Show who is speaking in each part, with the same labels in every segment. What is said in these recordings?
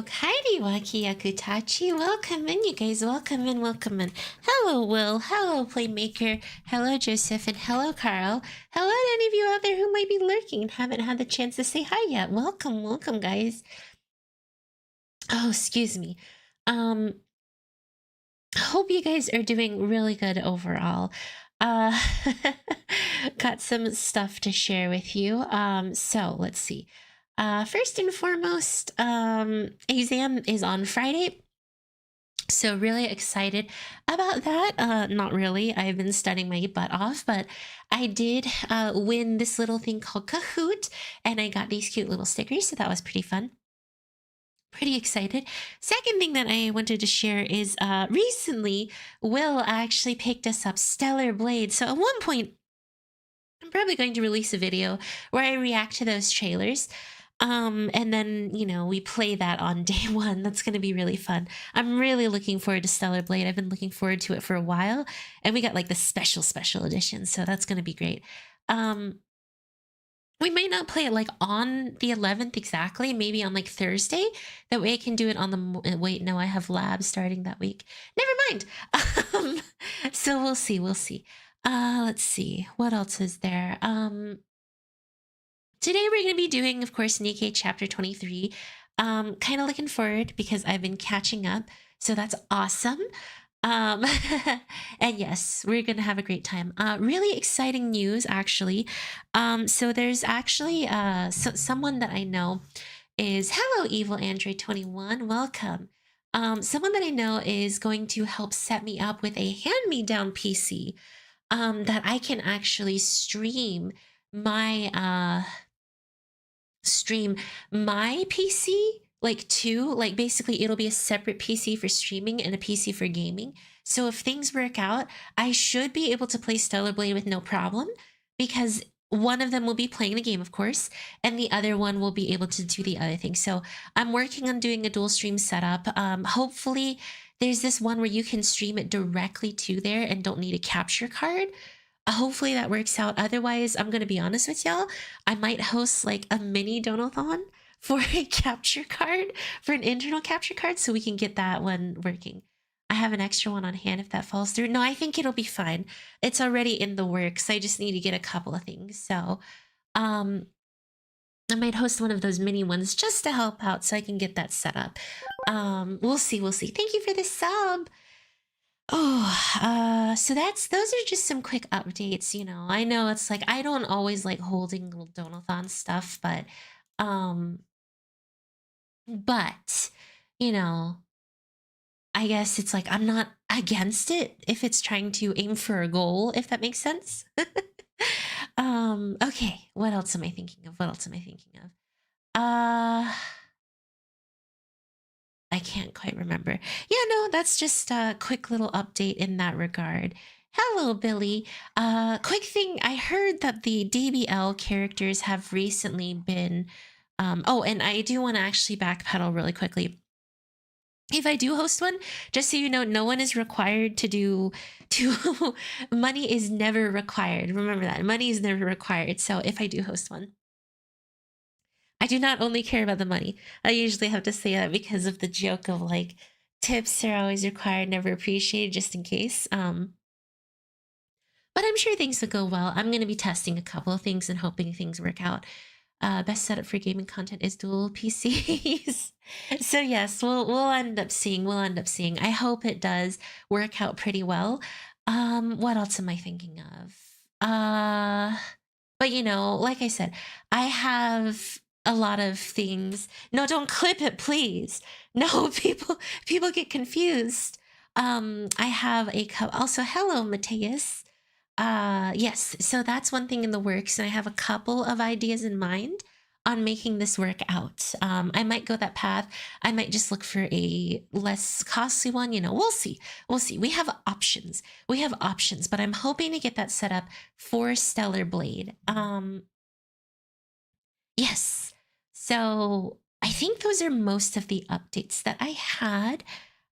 Speaker 1: Okairi wa Kiyakutachi. Welcome in, you guys. Welcome in, welcome in. Hello, Will. Hello, Playmaker. Hello, Joseph. And hello, Carl. Hello to any of you out there who might be lurking and haven't had the chance to say hi yet. Welcome, welcome, guys. Oh, excuse me. Hope you guys are doing really good overall. Got some stuff to share with you. So let's see. First and foremost, exam is on Friday. So really excited about that. Not really. I've been studying my butt off, but I did win this little thing called Kahoot, and I got these cute little stickers, so that was pretty fun. Pretty excited. Second thing that I wanted to share is recently Will actually picked us up Stellar Blade. So at one point, I'm probably going to release a video where I react to those trailers. And then, you know, we play that on day one. That's going to be really fun. I'm really looking forward to Stellar Blade. I've been looking forward to it for a while, and we got like the special edition. So that's going to be great. We might not play it like on the 11th exactly, maybe on like Thursday. That way I can do it on the, wait, no, I have labs starting that week. Never mind. So we'll see, let's see, what else is there? Today we're going to be doing, of course, Nikke chapter 23. Kind of looking forward because I've been catching up, so that's awesome. And yes, we're gonna have a great time. Really exciting news, actually. So there's actually someone that I know is, hello, Evil Android 21, welcome. Someone that I know is going to help set me up with a hand-me-down PC that I can actually stream my PC like two, like basically it'll be a separate PC for streaming and a PC for gaming. So if things work out, I should be able to play Stellar Blade with no problem, because one of them will be playing the game, of course, and the other one will be able to do the other thing. So I'm working on doing a dual stream setup. Hopefully there's this one where you can stream it directly to there and don't need a capture card. Hopefully that works out. Otherwise, I'm going to be honest with y'all, I might host like a mini donathon for a capture card, for an internal capture card, so we can get that one working. I have an extra one on hand if that falls through. No, I think it'll be fine. It's already in the works. I just need to get a couple of things. So I might host one of those mini ones just to help out so I can get that set up. We'll see. Thank you for the sub. Oh, so those are just some quick updates, you know. I know it's like I don't always like holding little donathon stuff, but you know, I guess it's like I'm not against it if it's trying to aim for a goal, if that makes sense. Okay, what else am I thinking of? I can't quite remember. Yeah, no, that's just a quick little update in that regard. Hello, Billy. Quick thing, I heard that the DBL characters have recently been oh, and I do want to actually backpedal really quickly. If I do host one, just so you know, no one is required to money is never required. Remember that. Money is never required. So if I do host one, I do not only care about the money. I usually have to say that because of the joke of like, tips are always required, never appreciated, just in case. But I'm sure things will go well. I'm going to be testing a couple of things and hoping things work out. Best setup for gaming content is dual PCs. So yes, we'll end up seeing. I hope it does work out pretty well. What else am I thinking of? But you know, like I said, I have a lot of things. No, don't clip it, please. No, people get confused. I have also, hello, Mateus. Yes, so that's one thing in the works, and I have a couple of ideas in mind on making this work out. I might go that path. I might just look for a less costly one. You know, we'll see. We have options, but I'm hoping to get that set up for Stellar Blade. Yes, so I think those are most of the updates that I had.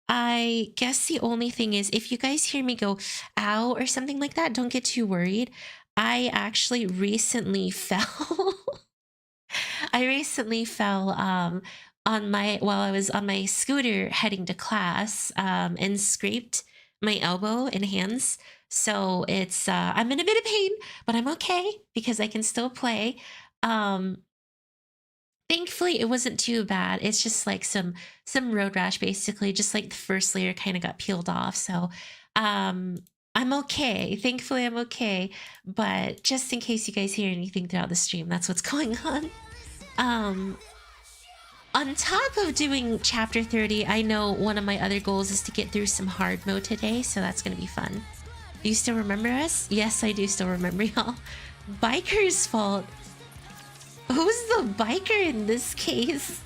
Speaker 1: I guess the only thing is, if you guys hear me go ow or something like that, don't get too worried. I actually recently fell. while I was on my scooter heading to class, and scraped my elbow and hands. So it's I'm in a bit of pain, but I'm okay because I can still play. Um, Thankfully, it wasn't too bad. It's just like some road rash, basically. Just like the first layer kind of got peeled off. So um, I'm okay. Thankfully, I'm okay. But just in case you guys hear anything throughout the stream, that's what's going on. Um, on top of doing chapter 30, I know one of my other goals is to get through some hard mode today, so that's gonna be fun. Do you still remember us? Yes, I do still remember y'all. Biker's fault. Who's the biker in this case?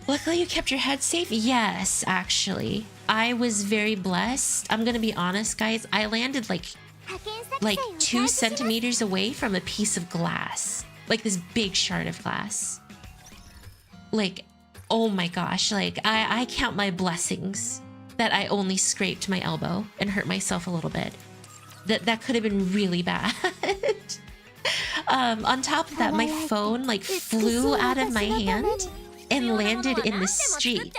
Speaker 1: Luckily you kept your head safe? Yes, actually. I was very blessed. I'm gonna be honest, guys. I landed like 2 centimeters away from a piece of glass. Like this big shard of glass. Like, oh my gosh, like I count my blessings that I only scraped my elbow and hurt myself a little bit. That could have been really bad. On top of that, my phone like flew out of my hand and landed in the street.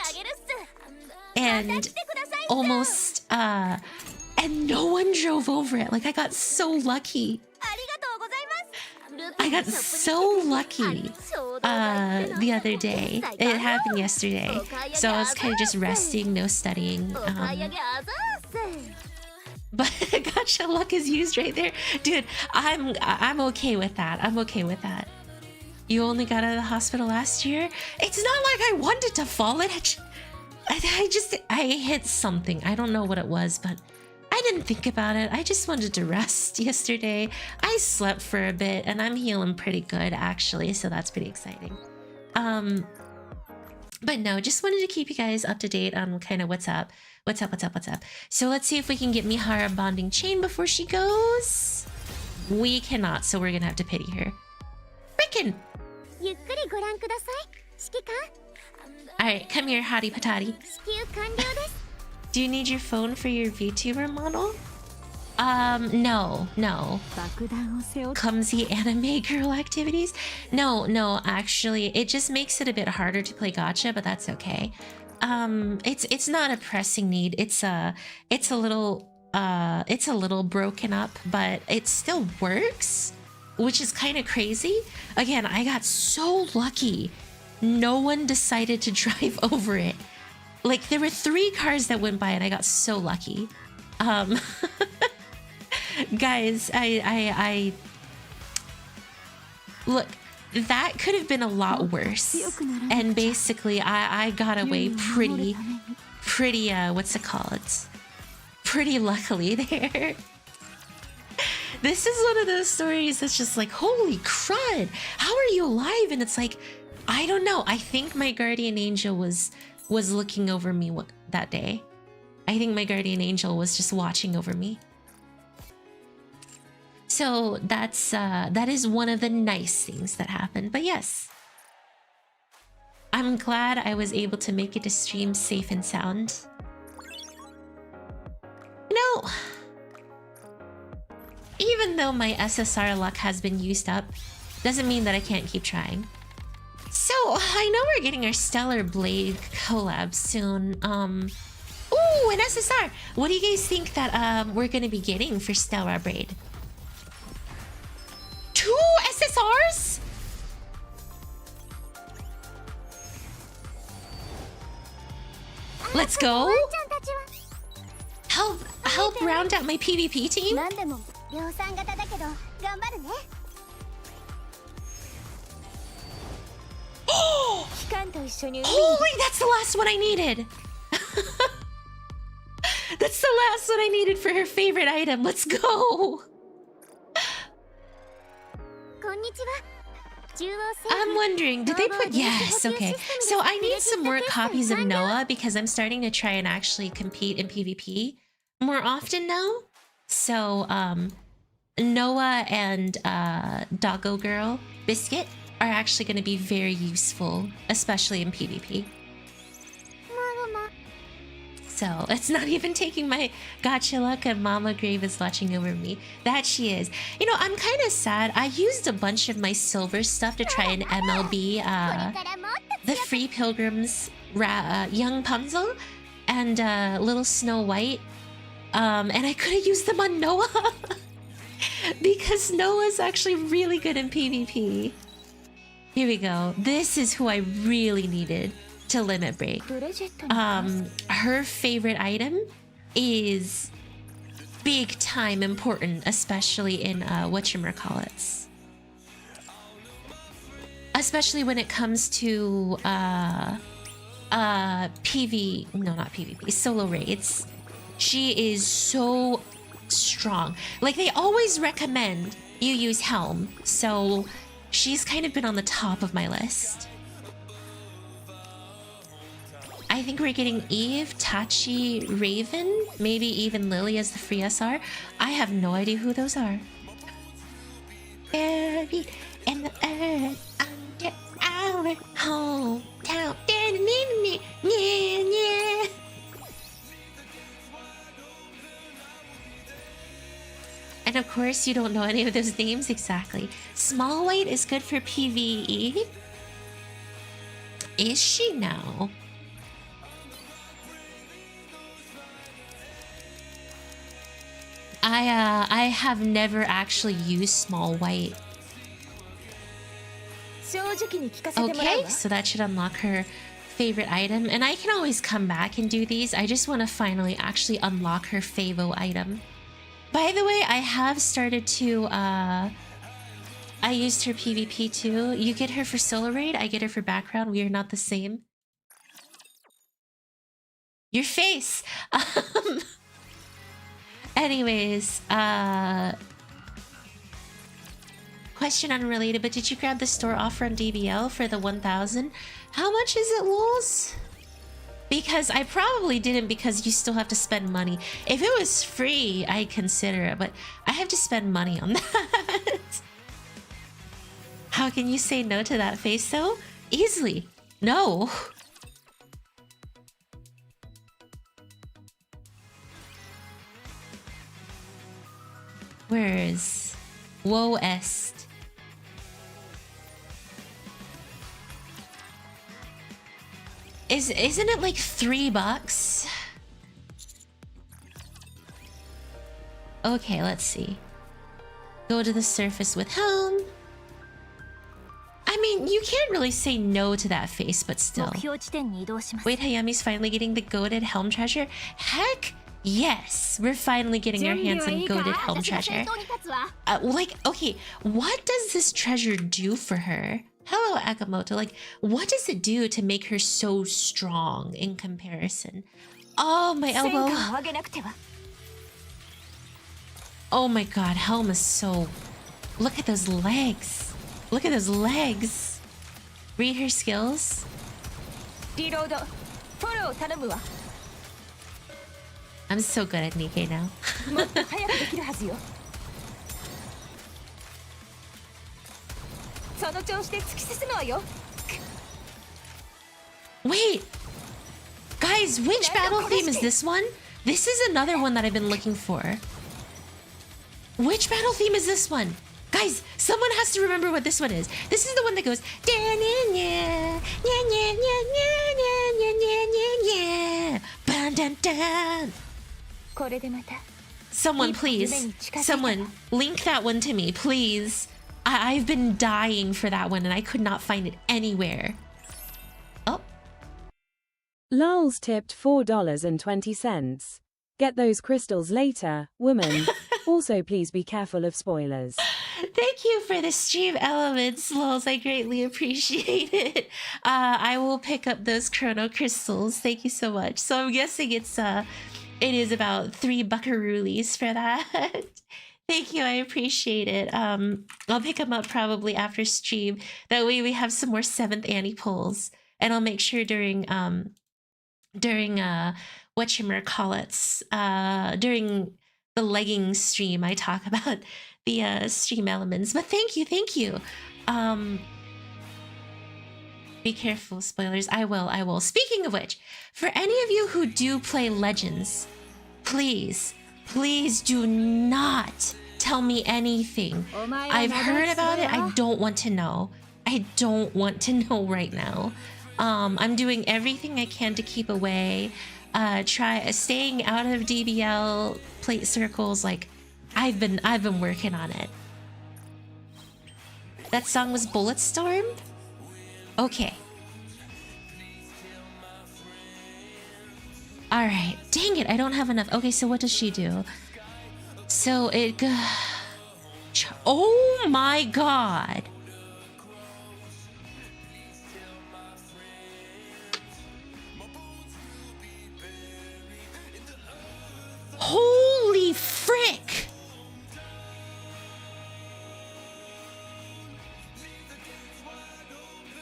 Speaker 1: And almost and no one drove over it. Like I got so lucky. I got so lucky the other day. It happened yesterday. So I was kind of just resting, no studying. But gotcha luck is used right there. Dude, I'm okay with that. I'm okay with that. You only got out of the hospital last year? It's not like I wanted to fall. I hit something. I don't know what it was, but I didn't think about it. I just wanted to rest yesterday. I slept for a bit and I'm healing pretty good actually, so that's pretty exciting. But no, just wanted to keep you guys up to date on kind of what's up. So let's see if we can get Mihara bonding chain before she goes. We cannot, so we're gonna have to pity her. Frickin'! Alright, come here, hottie patati. Do you need your phone for your VTuber model? No. Clumsy anime girl activities? No, actually, it just makes it a bit harder to play gacha, but that's okay. It's not a pressing need. It's a little broken up, but it still works, which is kind of crazy. Again, I got so lucky. No one decided to drive over it. Like there were 3 cars that went by and I got so lucky. Guys, I look, that could have been a lot worse. And basically I got away pretty what's it called? Pretty luckily there. This is one of those stories that's just like, holy crud, how are you alive? And it's like, I don't know. I think my guardian angel was looking over me that day. I think my guardian angel was just watching over me. So that is one of the nice things that happened. But yes, I'm glad I was able to make it to stream safe and sound. You know, even though my SSR luck has been used up, doesn't mean that I can't keep trying. So I know we're getting our Stellar Blade collab soon. Ooh, an SSR. What do you guys think that we're gonna be getting for Stellar Blade? 2 SSRs? Let's go. Help round out my PvP team. Oh! Holy, that's the last one I needed. That's the last one I needed for her favorite item. Let's go. I'm wondering, did they put... Yes, okay. So I need some more copies of Noah because I'm starting to try and actually compete in PvP more often now. So, Noah and Doggo Girl Biscuit are actually going to be very useful, especially in PvP. So it's not even taking my gotcha luck and Mama Grave is watching over me. That she is. You know, I'm kind of sad. I used a bunch of my silver stuff to try and MLB the Free Pilgrims, young Punzel, and little Snow White. And I could have used them on Noah because Noah's actually really good in PvP. Here we go. This is who I really needed to limit break. Her favorite item is big time important, especially in whatchamacallits. Especially when it comes to solo raids. She is so strong. Like, they always recommend you use Helm, so she's kind of been on the top of my list. I think we're getting Eve, Tachi, Raven, maybe even Lily as the free SR. I have no idea who those are. Buried in the earth under our hometown. And of course, you don't know any of those names exactly. Small White is good for PvE. Is she now? I have never actually used Small White. Okay, so that should unlock her favorite item. And I can always come back and do these. I just want to finally actually unlock her favo item. By the way, I have started to, I used her PvP too. You get her for solo raid, I get her for background. We are not the same. Your face! Anyways, question unrelated, but did you grab the store offer on DBL for the 1000? How much is it, Lols? Because I probably didn't, because you still have to spend money. If it was free, I'd consider it, but I have to spend money on that. How can you say no to that face, though? Easily. No. Where is Woe Est? Isn't it like $3? Okay, let's see. Go to the surface with Helm. I mean, you can't really say no to that face, but still. Wait, Hayami's finally getting the goated Helm treasure? Heck yes! We're finally getting our hands on goated Helm treasure. Like, okay, what does this treasure do for her? Hello, Akamoto. Like, what does it do to make her so strong in comparison? Oh, my elbow. Oh my god, Helm is so... Look at those legs. Look at those legs. Read her skills. I'm so good at Nikke now. Wait! Guys, which battle theme is this one? This is another one that I've been looking for. Which battle theme is this one? Guys, someone has to remember what this one is. This is the one that goes... Someone, please. Someone, link that one to me, please. I've been dying for that one and I could not find it anywhere. Oh.
Speaker 2: Lulz tipped $4.20. Get those crystals later, woman. Also, please be careful of spoilers.
Speaker 1: Thank you for the stream elements, Lulz. I greatly appreciate it. I will pick up those chrono crystals. Thank you so much. So I'm guessing it is about 3 buckaroolies for that. Thank you, I appreciate it. I'll pick them up probably after stream. That way we have some more 7th Annie pulls. And I'll make sure during whatchamacallits, during the leggings stream, I talk about the stream elements. But thank you. Be careful, spoilers. I will. Speaking of which, for any of you who do play Legends, please do not tell me anything. I've heard about it. I don't want to know. I don't want to know right now. I'm doing everything I can to keep away. Try staying out of DBL plate circles. Like, I've been working on it. That song was Bulletstorm? Okay. Alright. Dang it, I don't have enough. Okay, so what does she do? So it... Oh my god! Holy frick!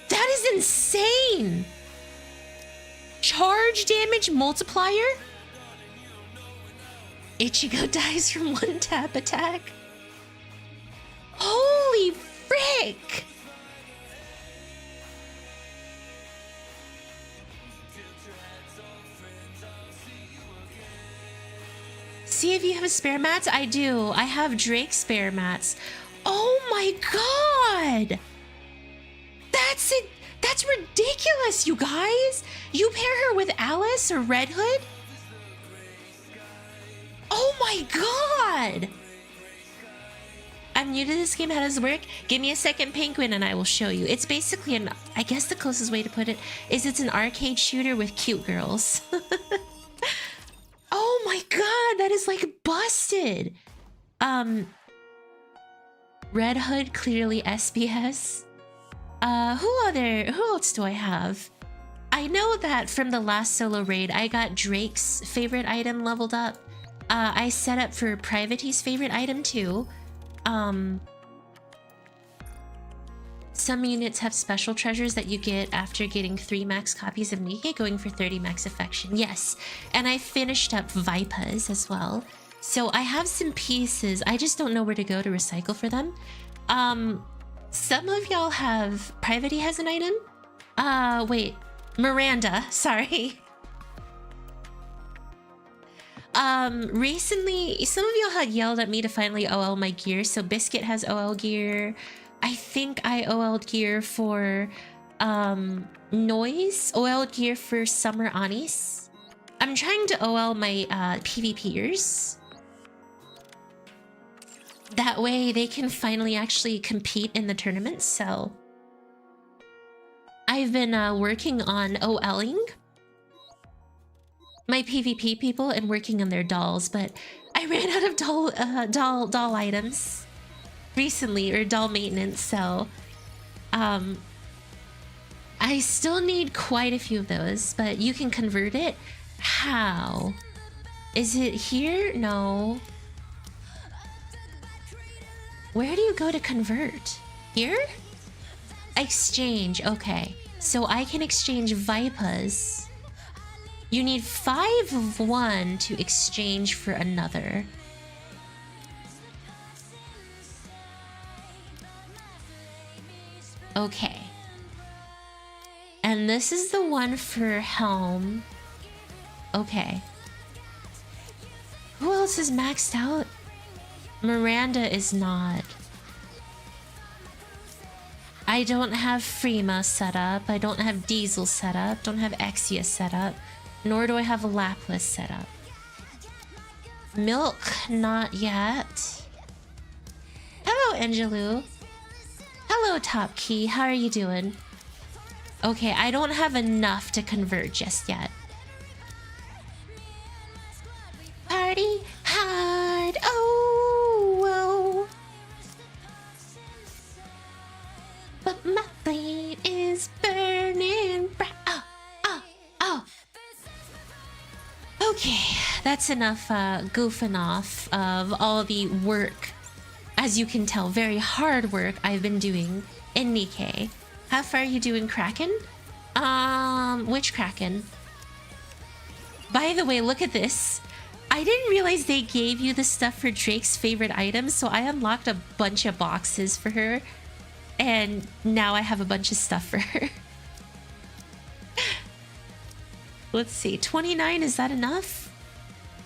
Speaker 1: That is insane! Charge damage multiplier? Ichigo dies from one tap attack. Holy frick! See if you have spare mats? I do. I have Drake spare mats. Oh my god! That's it. That's ridiculous, you guys. You pair her with Alice or Red Hood? Oh my god! I'm new to this game. How does it work? Give me a second, Penguin, and I will show you. It's basically an... I guess the closest way to put it is it's an arcade shooter with cute girls. Oh my god, that is like busted. Red Hood, clearly SBS. Who else do I have? I know that from the last solo raid, I got Drake's favorite item leveled up. I set up for Private's favorite item too. Some units have special treasures that you get after getting 3 max copies of Nikke, going for 30 max affection. Yes, and I finished up Vipas as well. So I have some pieces. I just don't know where to go to recycle for them. Some of y'all have... Private has an item? Wait. Miranda, sorry. Recently, some of y'all had yelled at me to finally OL my gear. So Biscuit has OL gear. I think I OL'd gear for Noise. OL'd gear for Summer Anis. I'm trying to OL my PvPers. That way they can finally actually compete in the tournament. So I've been working on OLing my PvP people and working on their dolls, but I ran out of doll items recently, or doll maintenance, so I still need quite a few of those, but you can convert it. How? Is it here? No. Where do you go to convert? Here? Exchange. Okay, so I can exchange Vipas. You need 5 of one to exchange for another. Okay. And this is the one for Helm. Okay. Who else is maxed out? Miranda is not. I don't have Frima set up. I don't have Diesel set up. Don't have Exia set up. Nor do I have a Lapis set up. Milk, not yet. Hello, Angelou. Hello, Top Key. How are you doing? Okay, I don't have enough to convert just yet. Party hard. Oh, whoa. But my flame is burning bright. Oh, oh, oh. Okay, that's enough goofing off of all the work. As you can tell, very hard work I've been doing in Nikke. How far are you doing, Kraken? Which Kraken? By the way, look at this. I didn't realize they gave you the stuff for Drake's favorite items, so I unlocked a bunch of boxes for her. And now I have a bunch of stuff for her. Let's see, 29, is that enough?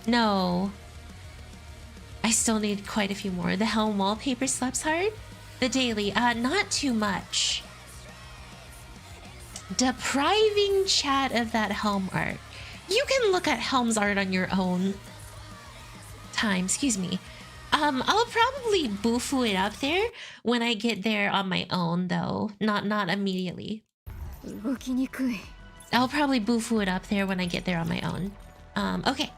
Speaker 1: No. I still need quite a few more. The Helm wallpaper slaps hard. The daily, not too much. Depriving chat of that Helm art. You can look at Helm's art on your own time. Excuse me. I'll probably boofu it up there when I get there on my own, though. Not immediately. I'll probably boofu it up there when I get there on my own. Okay.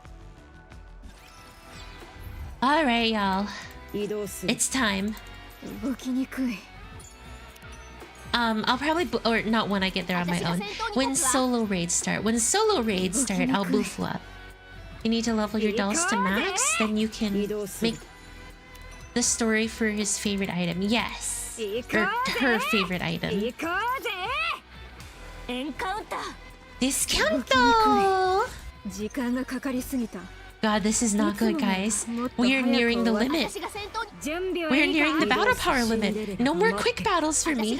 Speaker 1: Alright, y'all. It's time. I'll probably or not when I get there on my own. When solo raids start. When solo raids start, I'll boofu up. You need to level your dolls to max, then you can make the story for his favorite item. Yes. Or her favorite item. Discounto! God, this is not good, guys. We are nearing the limit. We are nearing the battle power limit. No more quick battles for me.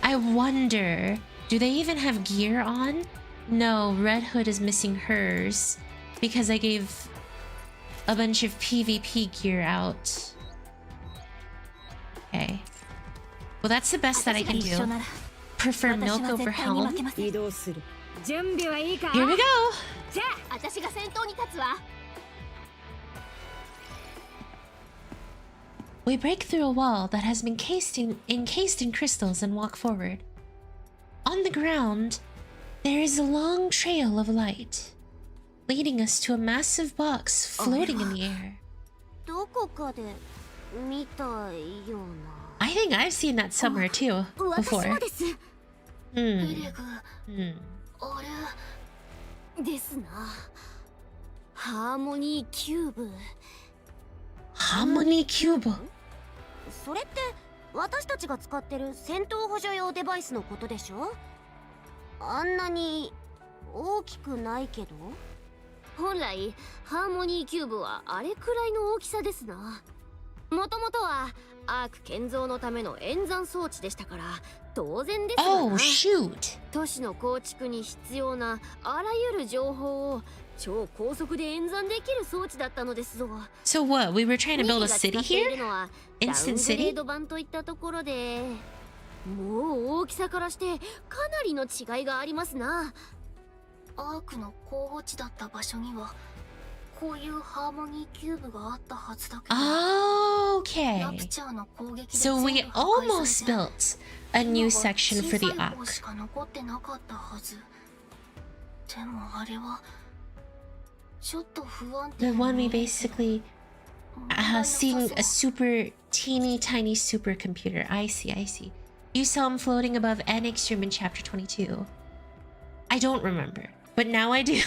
Speaker 1: I wonder, do they even have gear on? No, Red Hood is missing hers because I gave a bunch of PvP gear out. Okay. Well, that's the best that I can do. Prefer milk over Helm. Here we go! We break through a wall that has been encased in crystals and walk forward. On the ground, there is a long trail of light, leading us to a massive box floating in the air. I think I've seen that somewhere too, before. Harmony Cube.
Speaker 3: それって私たちが使ってる戦闘補助用デバイスのことでしょ？あんなに大きくないけど。本来ハーモニーキューブはあれくらいの大きさですな。もともとはアーク建造のための演算装置でしたから当然ですがな。都市の構築に必要なあらゆる情報を超高速で演算できる装置だったのですぞ。
Speaker 1: So what? We were trying to build a city here? Instant city?
Speaker 3: 版といったところで、もう大きさからしてかなりの違いがありますな。アークの候補地だった場所にはこういうハーモニーキューブがあったはずだけど。
Speaker 1: Okay. So we almost built a new section for the Ark.
Speaker 3: しか残ってなかったはず。でもあれは
Speaker 1: The one we basically seeing a super teeny tiny supercomputer. I see, I see. You saw him floating above Annex Room in chapter 22. I don't remember, but now I do.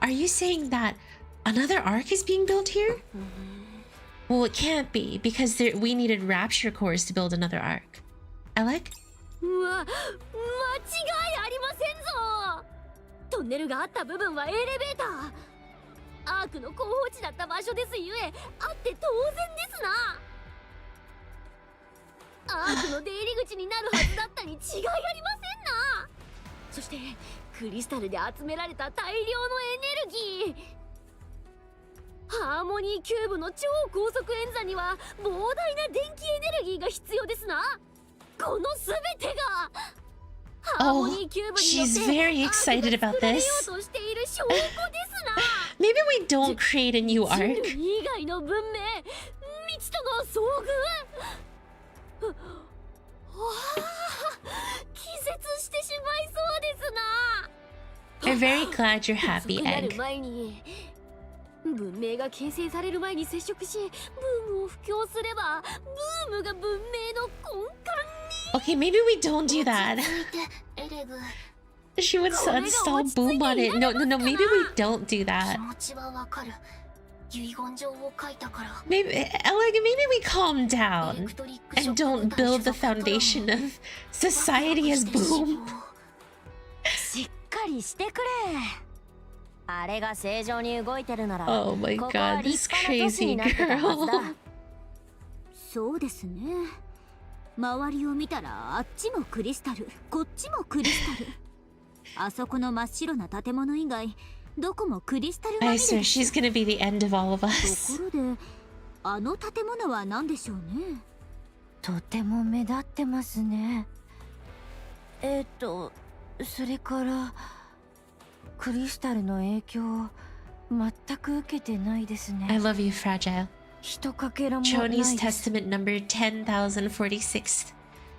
Speaker 1: Are you saying that another Ark is being built here? Well, it can't be because we needed rapture cores to build another Ark. Alec?
Speaker 3: トンネルがあった部分はエレベーター。アークの候補地だった場所ですゆえ、あって当然ですな。アークの出入り口になるはずだったに違いありませんな。そしてクリスタルで集められた大量のエネルギー。ハーモニーキューブの超高速演算には膨大な電気エネルギーが必要ですな。このすべてが
Speaker 1: Oh, she's very excited about this. Maybe we don't create a new Ark. I'm very glad you're happy, Egg.
Speaker 3: 文明が形成される前に接触し、ブームを布教すれば、ブームが文明の根幹に。
Speaker 1: Okay, maybe we don't do that. She would install boom on it. No, maybe we don't do that. Maybe we calm down and don't build the foundation of society as boom.
Speaker 3: しっかりしてくれ。あれが正常に動いてるなら、
Speaker 1: Oh my god, this crazy girl.
Speaker 3: そうですね。周りを見たらあっちもクリスタル、こっちもクリスタル。あそこの真っ白な建物以外、どこもクリスタルま
Speaker 1: I
Speaker 3: みれ
Speaker 1: swear
Speaker 3: です。
Speaker 1: she's gonna be the end of all of
Speaker 3: と
Speaker 1: us.
Speaker 3: ころであの建物は何でしょうね。とても目立ってますね。それからクリスタルの影響を全く受けてないですね。
Speaker 1: I love you, Fragile.
Speaker 3: 一かけらもない
Speaker 1: Choni's
Speaker 3: です。
Speaker 1: Testament number 10,046.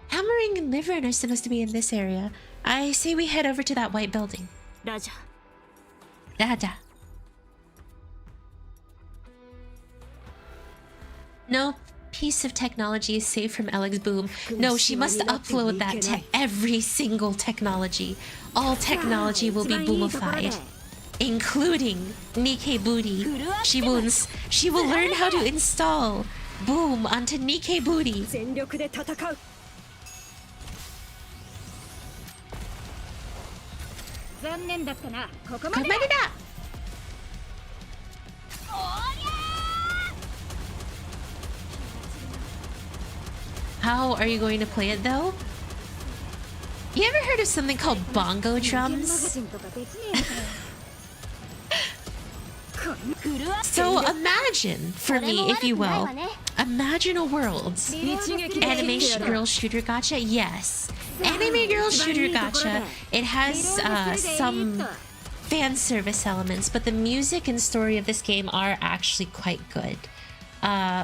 Speaker 1: Hammering and Liveryn are supposed to be in this area. I say we head over to that white building.
Speaker 3: ラジャ
Speaker 1: Dada. No piece of technology is safe from Alec's boom. No, she must upload that to every single technology. All technology will be boomified, including Nikke booty. She will learn how to install boom onto Nikke booty.
Speaker 2: 全力で戦う。残念だったな。ここまで。
Speaker 1: How are you going to play it though? You ever heard of something called bongo drums? So imagine, for me, if you will, imagine a world. Anime girl shooter gacha? Yes. Anime girl shooter gacha. It has some fan service elements, but the music and story of this game are actually quite good.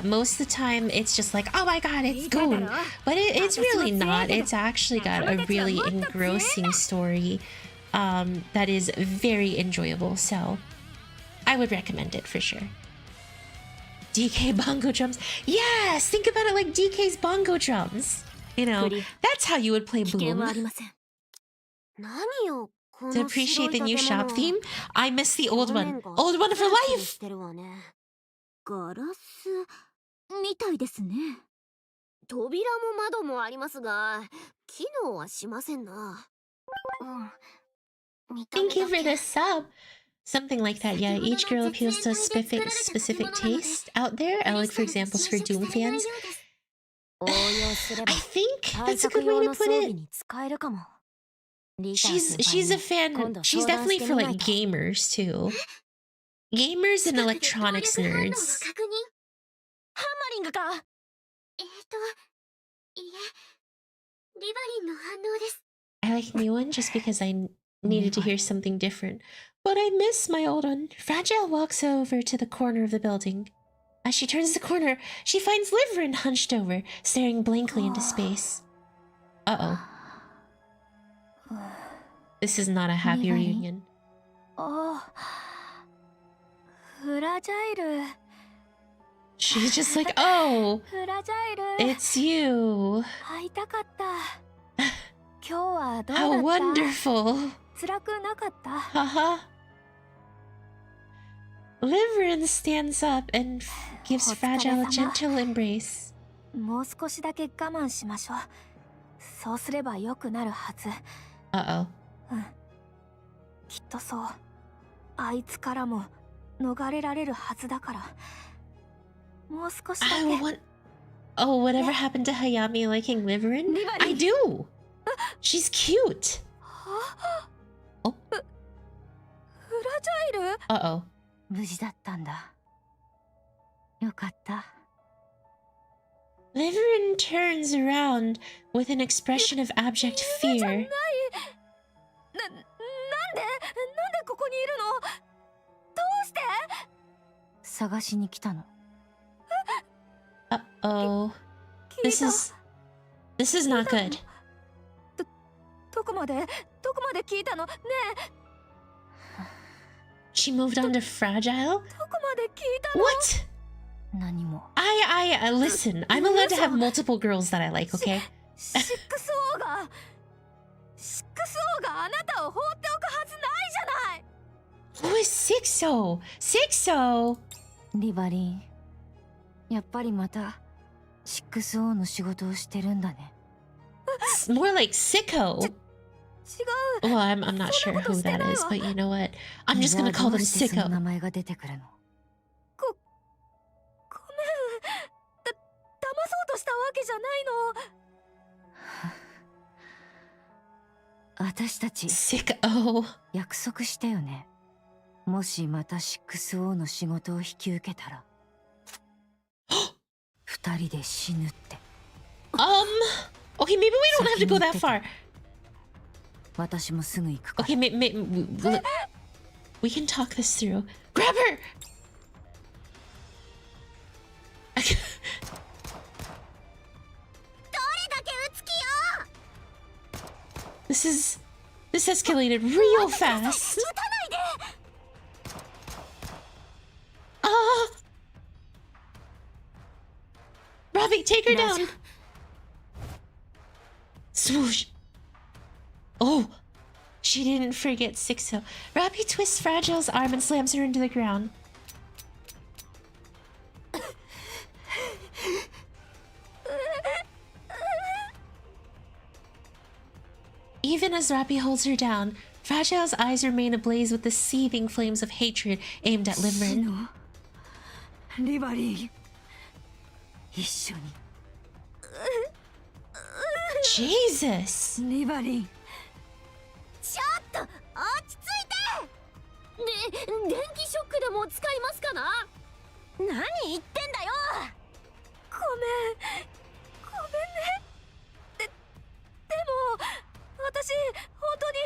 Speaker 1: Most of the time it's just like, oh my god, it's goon, but it's really not. It's actually got a really engrossing story that is very enjoyable, so I would recommend it for sure. DK bongo drums. Yes, think about it like DK's bongo drums. You know, that's how you would play
Speaker 3: 危険はあ
Speaker 1: Boom.
Speaker 3: りません。何よこ
Speaker 1: To
Speaker 3: の白
Speaker 1: appreciate
Speaker 3: い
Speaker 1: the new
Speaker 3: 建
Speaker 1: shop
Speaker 3: 物。
Speaker 1: theme, I miss the old
Speaker 3: 表
Speaker 1: one.
Speaker 3: 面が
Speaker 1: Old one for
Speaker 3: ツルツル
Speaker 1: life!
Speaker 3: してるわね。ガラスみたいですね。扉も窓もありますが、機能はしませんな。見た目
Speaker 1: Thank you
Speaker 3: だ
Speaker 1: for
Speaker 3: け。
Speaker 1: the sub. Something like that, yeah. Each girl appeals to a specific taste out there. I like, for examples, for Doom fans.
Speaker 3: 応用すれば
Speaker 1: I think
Speaker 3: 対
Speaker 1: that's a
Speaker 3: 策
Speaker 1: good way
Speaker 3: 用
Speaker 1: to
Speaker 3: の装
Speaker 1: put
Speaker 3: 備
Speaker 1: it.
Speaker 3: に使えるかも。リター
Speaker 1: She's
Speaker 3: 先輩
Speaker 1: she's a
Speaker 3: に
Speaker 1: fan.
Speaker 3: 今度
Speaker 1: She's
Speaker 3: 相談
Speaker 1: definitely
Speaker 3: して
Speaker 1: for
Speaker 3: みない
Speaker 1: like
Speaker 3: と。
Speaker 1: gamers too. Gamers and electronics
Speaker 3: 近くで動力反応の
Speaker 1: nerds.
Speaker 3: 確認。ハンマリングか。いえ、リバリンの反応です。
Speaker 1: I like new one just because I needed to hear something different. But I miss my old one. Fragile walks over to the corner of the building. As she turns the corner, she finds Liveryn hunched over, staring blankly into space. Uh-oh. This is not a happy
Speaker 3: Liveryn?
Speaker 1: reunion.
Speaker 3: おフラジャイル。
Speaker 1: She's just like, oh,
Speaker 3: フラジャイル。
Speaker 1: it's you.
Speaker 3: 会いたかった。今日はどう
Speaker 1: How
Speaker 3: だった
Speaker 1: wonderful.
Speaker 3: 辛くなかった。
Speaker 1: Haha. Liveryn stands up and gives Fragile a gentle embrace.
Speaker 3: もう少しだけ我慢しましょう。そうすれば良くなるはず。
Speaker 1: Uh-oh.
Speaker 3: きっとそう。あいつからも逃れられるはずだから。もう少しだ
Speaker 1: I
Speaker 3: け。
Speaker 1: want... Oh, whatever happened to Hayami liking Liveryn? I do! She's cute! お
Speaker 3: フラジャイル
Speaker 1: Uh-oh.
Speaker 3: 無事だったんだ。よかった。
Speaker 1: Liveryn turns around with an expression of abject fear.
Speaker 3: なんでここにいるの？どうして？探しに来たの。
Speaker 1: Uh-oh. This is not good.
Speaker 3: どこまで聞いたの？ねえ。
Speaker 1: She moved on to Fragile?
Speaker 3: どこまで聞いたの？
Speaker 1: What?
Speaker 3: 何も。
Speaker 1: Listen, I'm allowed to have multiple girls that I like, okay?
Speaker 3: シックスオーがあなたを放っておくはずないじゃない。
Speaker 1: Who is Sixo? Sixo!
Speaker 3: リバリン、やっぱりまたシックスオーの仕事をしてるんだね。
Speaker 1: It's more like Sicko.
Speaker 3: 違う。
Speaker 1: Well, I'm not sure who that is, but you know what? I'm just gonna call them
Speaker 3: どうしてその
Speaker 1: Sicko.
Speaker 3: 名前が出てくるの？ごめん。騙そうとしたわけじゃないの。私たち
Speaker 1: Sicko.
Speaker 3: 約束したよね。もしまた Sixo の仕事を引き受けたら二人で死ぬって。
Speaker 1: Okay, maybe we don't have to go that far.
Speaker 3: 私もすぐ行くから。
Speaker 1: Okay, we can talk this through. Grab her! This escalated real fast. Robbie, take her down. Swoosh. Oh, she didn't forget Sixo. Robbie twists Fragile's arm and slams her into the ground. Even as Robbie holds her down, Fragile's eyes remain ablaze with the seething flames of hatred aimed at Liveryn.
Speaker 3: Liveryn. 一緒に。
Speaker 1: Jesus!
Speaker 3: Liveryn. ちょっと落ち着いて。電気ショックでも使いますかな。何言ってんだよ。ごめんね。でも私本当に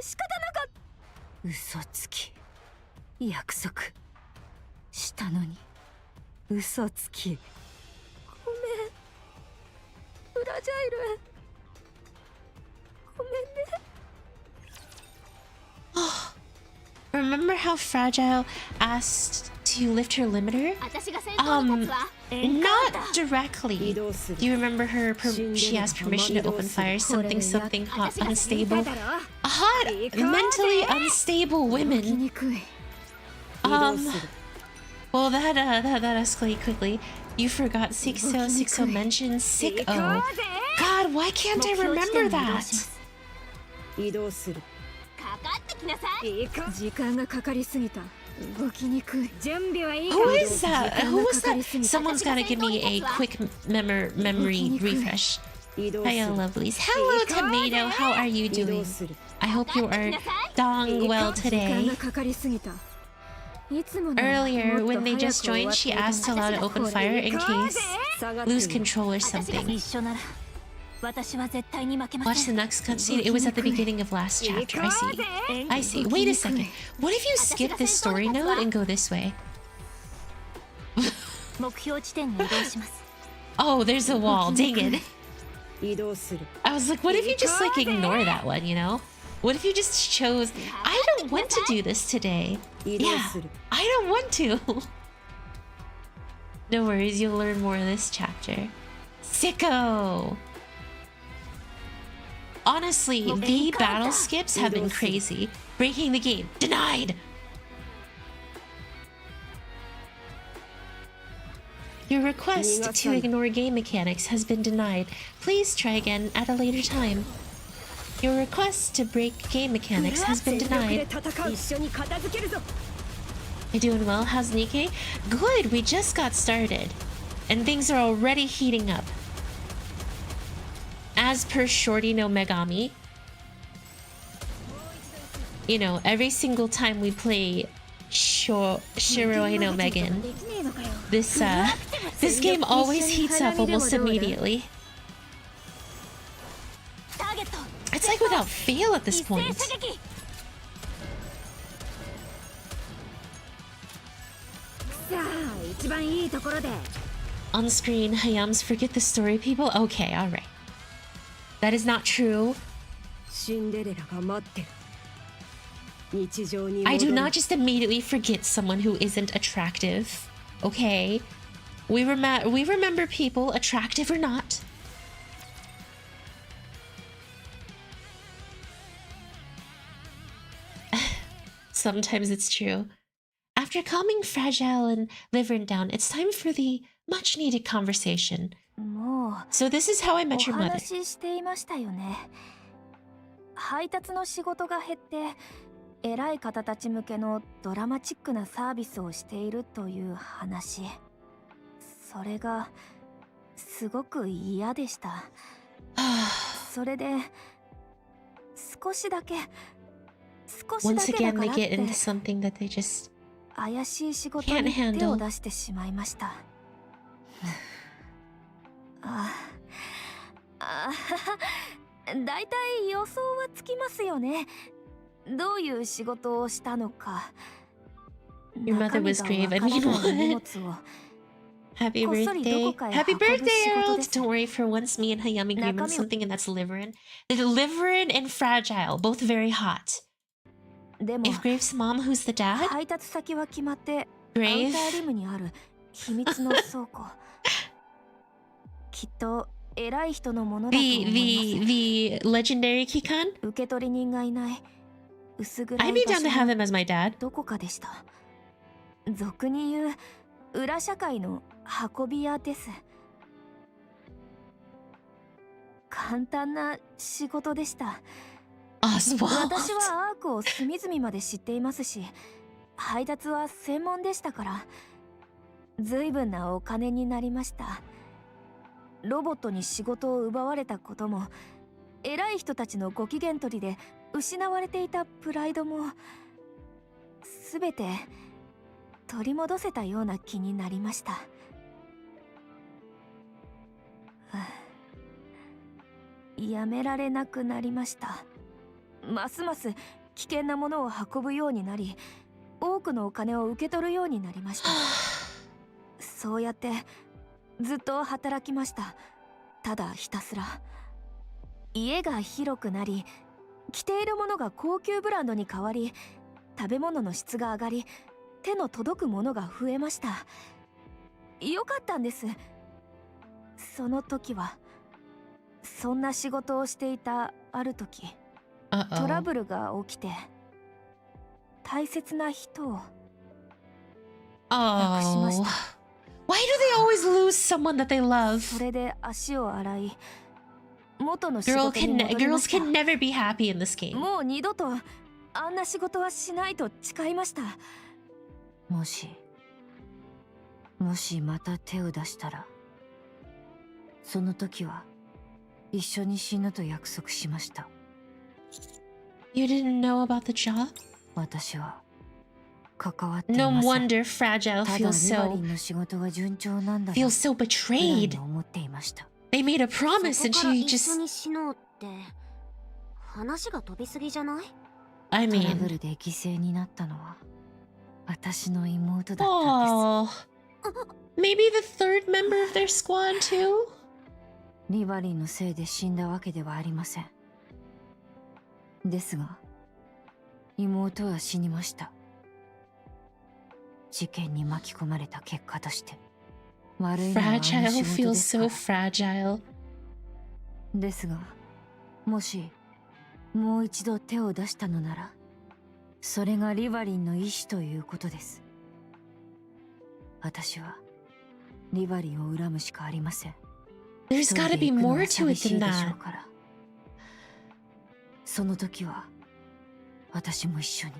Speaker 3: 仕方なかった。嘘つき。約束したのに嘘つき。ごめんフラジャイル。ごめんね。
Speaker 1: Remember how Fragile asked to lift her limiter? Not directly. Do you remember her? She asked permission to open fire. Something hot, unstable. Hot, mentally unstable women. Well, that escalated quickly. You forgot Sixo. Sixo mentioned Sicko. God, why can't I remember that? Who is that? Who was that? Someone's gotta give me a quick memory refresh. Hiya, lovelies. Hello, Tomato. How are you doing? I hope you are doing well today. Earlier, when they just joined, she asked to allow to open fire in case lose control or something. Watch the next cutscene. It was at the beginning of last chapter. I see. Wait a second. What if you skip this story node and go this way? Oh, there's a wall. Dang it. I was like, what if you just like ignore that one, you know? What if you just chose, I don't want to do this today. Yeah, I don't want to. No worries, you'll learn more in this chapter. Sicko! Honestly, the battle skips have been crazy. Breaking the game. Denied! Your request to ignore game mechanics has been denied. Please try again at a later time. Your request to break game mechanics has been denied. You doing well? How's Nikke? Good, we just got started. And things are already heating up. As per Shorty no Megami, you know, every single time we play Shiroi no Megan, this game always heats up almost immediately. It's like without fail at this point. On screen, Hayams forget the story people? Okay, alright. That is not true. I do not just immediately forget someone who isn't attractive. Okay? We remember people, attractive or not. Sometimes it's true. After calming Fragile and Liveryn down, it's time for the much-needed conversation. So this is how I met your mother.
Speaker 4: 配達の仕事が減って偉い方たち向けのドラマチックなサービスをしているという話。それがすごく嫌でした。それで少しだけ少し
Speaker 1: once
Speaker 4: だけだ
Speaker 1: again
Speaker 4: か
Speaker 1: they
Speaker 4: らっ
Speaker 1: get into
Speaker 4: て
Speaker 1: something that they just
Speaker 4: 怪しい仕事
Speaker 1: can't
Speaker 4: に手を
Speaker 1: handle.
Speaker 4: 出してしまいました。ああ、だいたい予想はつきますよね。どういう仕事をしたのか。
Speaker 1: Your mother was grave. I mean, what? Happy birthday. Happy birthday, Earl. Don't worry, for once me and Hayami agreed on something, and that's Liveryn. Liveryn and Fragile, both very hot.
Speaker 4: でも
Speaker 1: If Grave's mom, who's the dad?
Speaker 4: 配達先は決まってアウタ
Speaker 1: Grave?
Speaker 4: ーリムにある秘密の倉庫。きっと偉い人のものだと思います。
Speaker 1: The legendary Kikan?
Speaker 4: 受け取り人がいない薄暗
Speaker 1: I'd
Speaker 4: い
Speaker 1: be
Speaker 4: 場
Speaker 1: down to
Speaker 4: 所
Speaker 1: have
Speaker 4: の
Speaker 1: him as my dad.
Speaker 4: どこかでした。俗に言う裏社会の運び屋です。簡単な仕事でした。
Speaker 1: Oswald.
Speaker 4: 私はアークを隅々まで知っていますし、配達は専門でしたから、随分なお金になりました。ロボットに仕事を奪われたことも、偉い人たちのご機嫌取りで失われていたプライドも、すべて取り戻せたような気になりました。やめられなくなりました。ますます危険なものを運ぶようになり、多くのお金を受け取るようになりました。そうやってずっと働きました。ただひたすら。家が広くなり、着ているものが高級ブランドに変わり、食べ物の質が上がり、手の届くものが増えました。よかったんです。その時は。そんな仕事をしていたある時、トラブルが起きて、大切な人を亡くしました。
Speaker 1: Why do they always lose someone that they love?
Speaker 4: それで足を洗い、元の仕事に戻りました。
Speaker 1: Girls can never be happy in this game.
Speaker 4: もう二度とあんな仕事はしないと誓いました。
Speaker 5: もしまた手を出したら、その時は一緒に死ぬと約束しました。
Speaker 1: You didn't know about the job?
Speaker 5: 私は関わってい
Speaker 1: No
Speaker 5: ません。
Speaker 1: wonder Fragile
Speaker 5: ただリバ
Speaker 1: feels
Speaker 5: リンの仕事が順調なんだと
Speaker 1: so
Speaker 5: 普段
Speaker 1: betrayed.
Speaker 5: に思っていました。
Speaker 1: They made a promise
Speaker 3: そ
Speaker 1: and
Speaker 3: こから
Speaker 1: she
Speaker 3: 一緒
Speaker 1: just
Speaker 3: に死のうって話が飛びすぎじゃない？
Speaker 1: I
Speaker 5: トラブ
Speaker 1: mean
Speaker 5: ルで犠牲になったのは私の妹だったん
Speaker 1: Oh, maybe the third member of their squad too?
Speaker 5: です。リバリンのせいで死んだわけではありません。ですが妹は死にました。事件に巻き込まれた結果として。悪いのはあの仕
Speaker 1: Fragile
Speaker 5: 事
Speaker 1: feels
Speaker 5: ですか
Speaker 1: so
Speaker 5: ら。
Speaker 1: fragile.
Speaker 5: ですがもしもう一度手を出したのなら、それがリバリンの意志ということです。私はリバリンを恨むしかありません。
Speaker 1: There's gotta be more to it than that.
Speaker 5: その時は私も一緒に。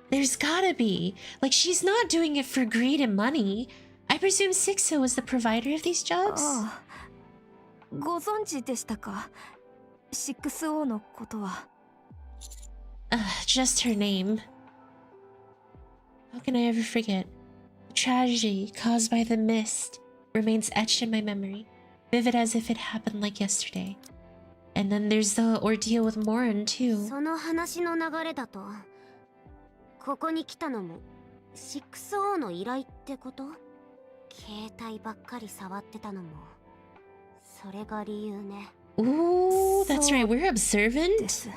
Speaker 1: There's gotta be. Like, she's not doing it for greed and money. I presume Sixo is the provider of these jobs?
Speaker 4: ああ、ご存知でしたか？ 6O のことは。
Speaker 1: Just her name. How can I ever forget? The tragedy caused by the mist remains etched in my memory, vivid as if it happened like yesterday. And then there's the ordeal with Morin too.
Speaker 3: その話の流れだと、ここに来たのも 6O の依頼ってこと？携帯ばっかり触ってたのもそれが理由ね。
Speaker 1: Ooh, that's
Speaker 4: そう
Speaker 1: right. We're
Speaker 4: で
Speaker 1: observant.
Speaker 4: す。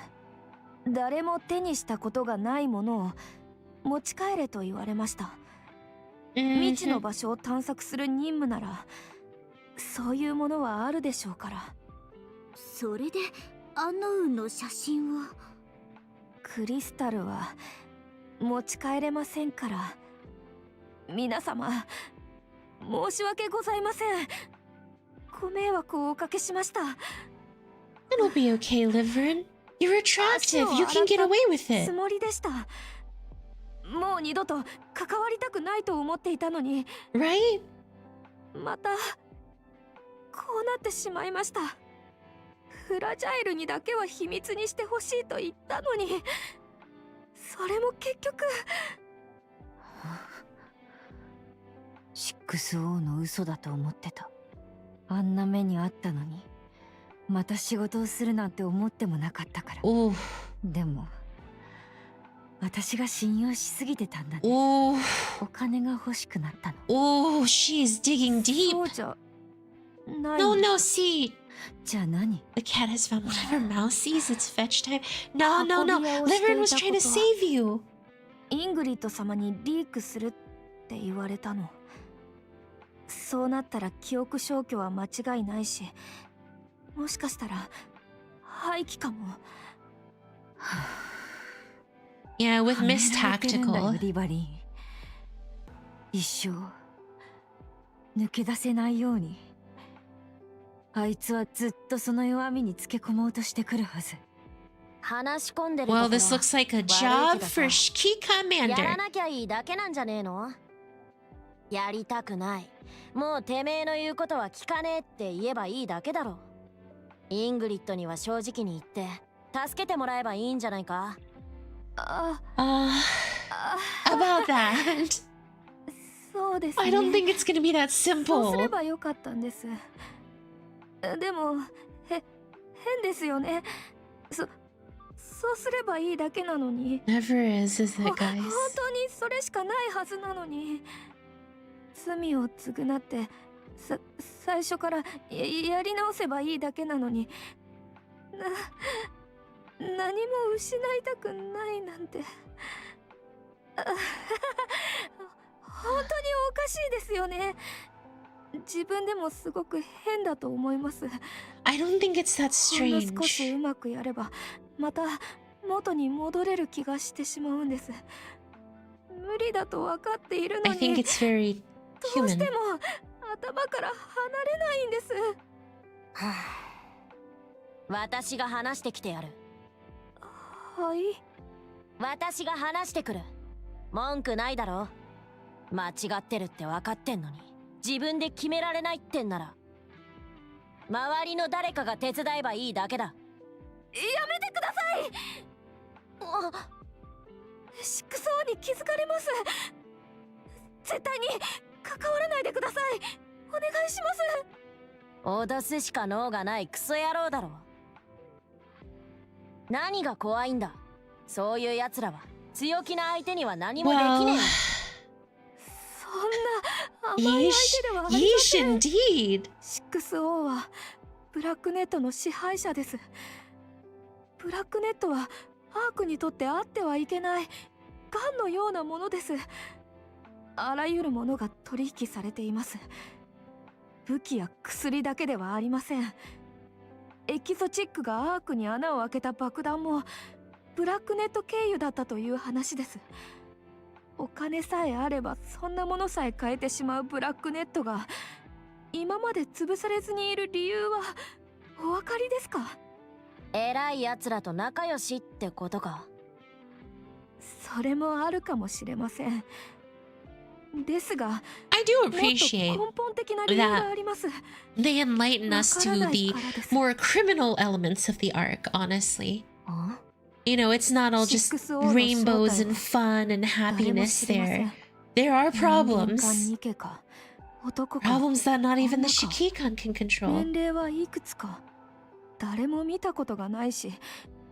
Speaker 4: 誰も手にしたことがないものを持ち帰れと言われました。未知の
Speaker 1: Mhm.
Speaker 4: 場所を探索する任務なら、そういうものはあるでしょうから。
Speaker 3: それでアンノウンの写真を。
Speaker 4: クリスタルは持ち帰れませんから。皆様、申し訳ございません。ご迷惑をおかけしました。
Speaker 1: It'll be okay, Liveryn. You're attractive. You can get away with
Speaker 4: つ
Speaker 1: it.
Speaker 4: もりでした。もう二度と関わりたくないと思っていたのに、
Speaker 1: Right?
Speaker 4: またこうなってしまいました。フラジャイルにだけは秘密にしてほしいと言ったのに。それも結局。
Speaker 5: シックスオーの嘘だと思ってた。あんな目にあったのに、また仕事をするなんて思ってもなかったから。
Speaker 1: Ooh.
Speaker 5: でも私が信用しすぎてたんだね。
Speaker 1: Ooh.
Speaker 5: お金が欲しくなったの。
Speaker 1: Ooh, she's digging
Speaker 4: そう
Speaker 1: deep.
Speaker 4: じゃない。
Speaker 1: No, no, see.
Speaker 5: じゃあ何？
Speaker 1: The cat has found one of her mouse seeds. It's fetch time. No, no, no.
Speaker 4: 運び屋をして
Speaker 1: Liveryn
Speaker 4: い
Speaker 1: was
Speaker 4: た
Speaker 1: trying to
Speaker 4: ことは
Speaker 1: save you.
Speaker 4: イングリッド様にリークするって言われたの。そうなったら記憶消去は間違いないし、もしかしたら廃棄かも。
Speaker 1: Yeah, with
Speaker 5: はめ
Speaker 1: Miss
Speaker 5: られてるんだよ
Speaker 1: Tactical.
Speaker 5: リバリン。一生抜け出せないように。あいつはずっとその弱みにつけ込もうとしてくるはず。
Speaker 3: 話し込んでるところ
Speaker 1: Well, this looks like a
Speaker 3: 悪い
Speaker 1: job
Speaker 3: けどさ
Speaker 1: for Key
Speaker 3: やら
Speaker 1: Commander.
Speaker 3: なきゃいいだけなんじゃねえの？やりたくない。もうてめえの言うことは聞かねえって言えばいいだけだろ。イングリッドには正直に言って助けてもらえばいいんじゃないか。
Speaker 4: あ、
Speaker 1: About that.
Speaker 4: そうですね。
Speaker 1: I don't think it's gonna be that
Speaker 4: そうすれ
Speaker 1: simple.
Speaker 4: ばよかったんです。でも、変ですよね。そうすればいいだけなのに。
Speaker 1: Never is it,
Speaker 4: 本
Speaker 1: guys?
Speaker 4: 当にそれしかないはずなのに。罪を償って、最初からやり直せばいいだけなのに。何も失いたくないなんて。本当におかしいですよね。自分でもすごく変だと思います。
Speaker 1: I don't think it's that
Speaker 4: ほんの少し
Speaker 1: strange.
Speaker 4: うまくやればまた元に戻れる気がしてしまうんです。無理だと分かっているの
Speaker 1: I think
Speaker 4: に
Speaker 1: it's very
Speaker 4: どうして
Speaker 1: human.
Speaker 4: も頭から離れないんです。
Speaker 3: 私が話してきてやる。
Speaker 4: はい。
Speaker 3: 私が話してくる。文句ないだろ。間違ってるって分かってんのに自分で決められないってんなら周りの誰かが手伝えばいいだけだ。
Speaker 4: やめてください。シックスオーに気づかれます。絶対に関わらないでください。お願いします。
Speaker 3: 脅すしか能がないクソ野郎だろ。何が怖いんだ。そういう奴らは強気な相手には何もできねえ
Speaker 1: Well,
Speaker 3: よ。
Speaker 4: そんな甘い
Speaker 1: yeesh,
Speaker 4: 相手ではありま
Speaker 1: yeesh
Speaker 4: せん。
Speaker 1: indeed.
Speaker 4: シックスオーはブラックネットの支配者です。ブラックネットはアークにとってあってはいけない癌のようなものです。あらゆるものが取引されています。武器や薬だけではありません。エキゾチックがアークに穴を開けた爆弾もブラックネット経由だったという話です。お金さえあればそんなものさえ変えてしまうブラックネットが今まで潰されずにいる理由はお分かりですか？
Speaker 3: 偉い奴らと仲良しってことか。
Speaker 4: それもあるかもしれません。ですが、
Speaker 1: I do
Speaker 4: もっと
Speaker 1: appreciate
Speaker 4: 根本的な理由があります。
Speaker 1: they enlighten us
Speaker 4: わから
Speaker 1: to
Speaker 4: ない
Speaker 1: the
Speaker 4: からです。
Speaker 1: more criminal elements of the arc, honestly.
Speaker 5: あ
Speaker 1: You know, it's not all just
Speaker 4: Sixo の
Speaker 1: rainbows
Speaker 4: 正体
Speaker 1: and
Speaker 4: は
Speaker 1: fun and
Speaker 4: 誰も
Speaker 1: happiness
Speaker 4: 知りませ
Speaker 1: there.
Speaker 4: ん。
Speaker 1: There are
Speaker 4: 人間か
Speaker 1: problems.
Speaker 4: ニケか男か
Speaker 1: Problems that not even the
Speaker 4: 女か
Speaker 1: Shikikan can control.
Speaker 4: 年齢はいくつか誰も見たことがないし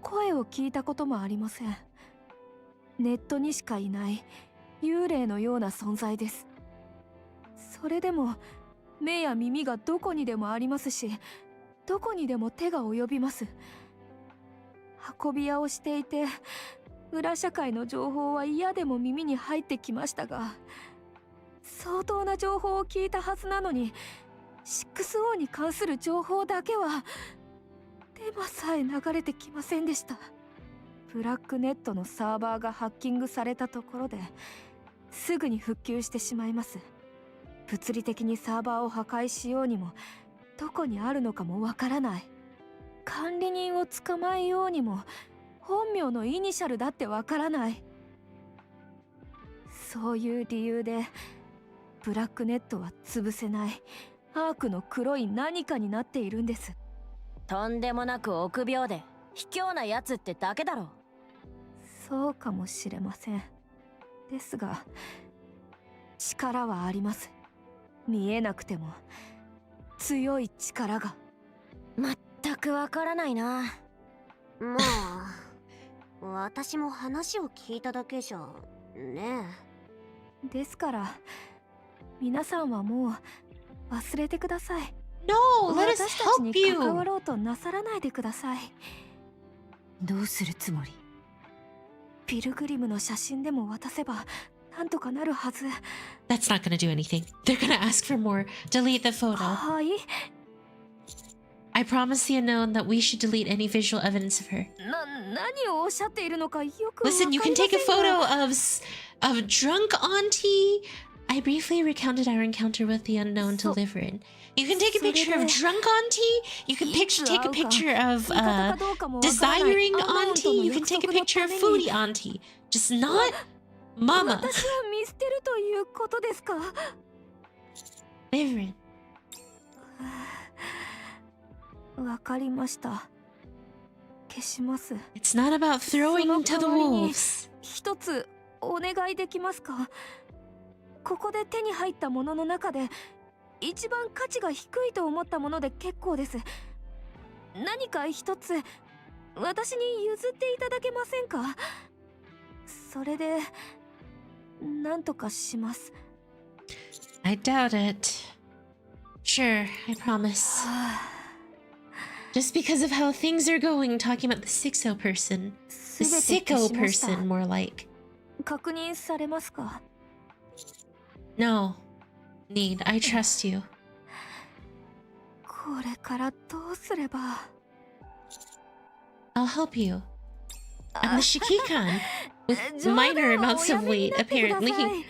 Speaker 4: 声を聞いたこともありません。ネットにしかいない幽霊のような存在です。それでも目や耳がどこにでもありますしどこにでも手が及びます。運び屋をしていて裏社会の情報は嫌でも耳に入ってきましたが相当な情報を聞いたはずなのに6O に関する情報だけはデマさえ流れてきませんでした。ブラックネットのサーバーがハッキングされたところですぐに復旧してしまいます。物理的にサーバーを破壊しようにもどこにあるのかもわからない。管理人を捕まえようにも本名のイニシャルだってわからない。そういう理由でブラックネットは潰せないアークの黒い何かになっているんです。
Speaker 3: とんでもなく臆病で卑怯なやつってだけだろ。
Speaker 4: そうかもしれません。ですが力はあります。見えなくても強い力が。
Speaker 3: 全くわからないな。まあ私も話を聞いただけじゃね。
Speaker 4: ですから皆さんはもう忘れてください。
Speaker 1: No, let us
Speaker 4: 私たちに
Speaker 1: help
Speaker 4: 関わ
Speaker 1: you.
Speaker 4: ろうとなさらないでください。
Speaker 5: どうするつもり？
Speaker 4: ピルグリムの写真でも渡せばなんとかなるはず。
Speaker 1: That's not gonna do anything. They're gonna ask for more. Delete the photo.
Speaker 4: はい。
Speaker 1: I promised the unknown that we should delete any visual evidence of her.
Speaker 4: 何をおっしゃっているのかよくわかり
Speaker 1: Listen,
Speaker 4: ま
Speaker 1: you
Speaker 4: せん
Speaker 1: can take a
Speaker 4: が
Speaker 1: photo of drunk auntie. I briefly recounted our encounter with the unknown to Liveryn. You can take a picture of drunk auntie. You can take a picture of desiring auntie. You can take a picture of foodie auntie. Just not mama.
Speaker 4: 私を見捨てるということですか？
Speaker 1: Liveryn.
Speaker 4: わかりました。消します。
Speaker 1: It's not about throwing to the wolves.
Speaker 4: 一つお願いできますか？ここで手に入ったものの中で一番価値が低いと思ったもので結構です。何か一つ私に譲っていただけませんか？それでなんとかします。
Speaker 1: I doubt it. Sure, I promise. Just because of how things are going, talking about the Sixo person. The
Speaker 4: 全て
Speaker 1: sicko
Speaker 4: 消しました。
Speaker 1: person, more like.
Speaker 4: 確認されますか？
Speaker 1: No. Need, I trust you.
Speaker 4: これからどうすれば。
Speaker 1: I'll help you. I'm the Shikikan with minor amounts of weight, apparently.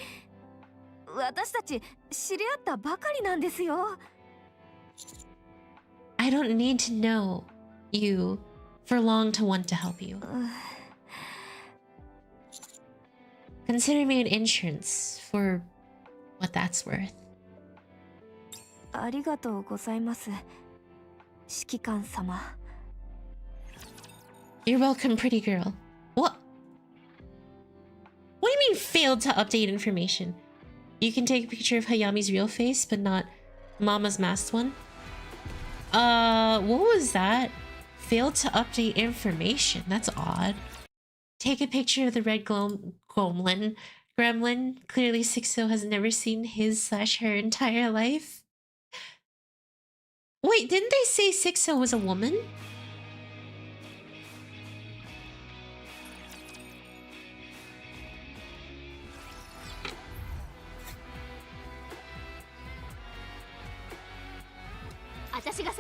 Speaker 4: 私たち知り合ったばかりなんですよ。
Speaker 1: I don't need to know you for long to want to help you. Consider me an insurance for what that's worth.
Speaker 4: ありがとうございます、指揮官様。
Speaker 1: You're welcome, pretty girl. What? What do you mean failed to update information? You can take a picture of Hayami's real face, but not Mama's masked one? What was that? Failed to update information. That's odd. Take a picture of the red gremlin. Clearly Sixo has never seen his/her entire life. Wait, didn't they say Sixo was a woman?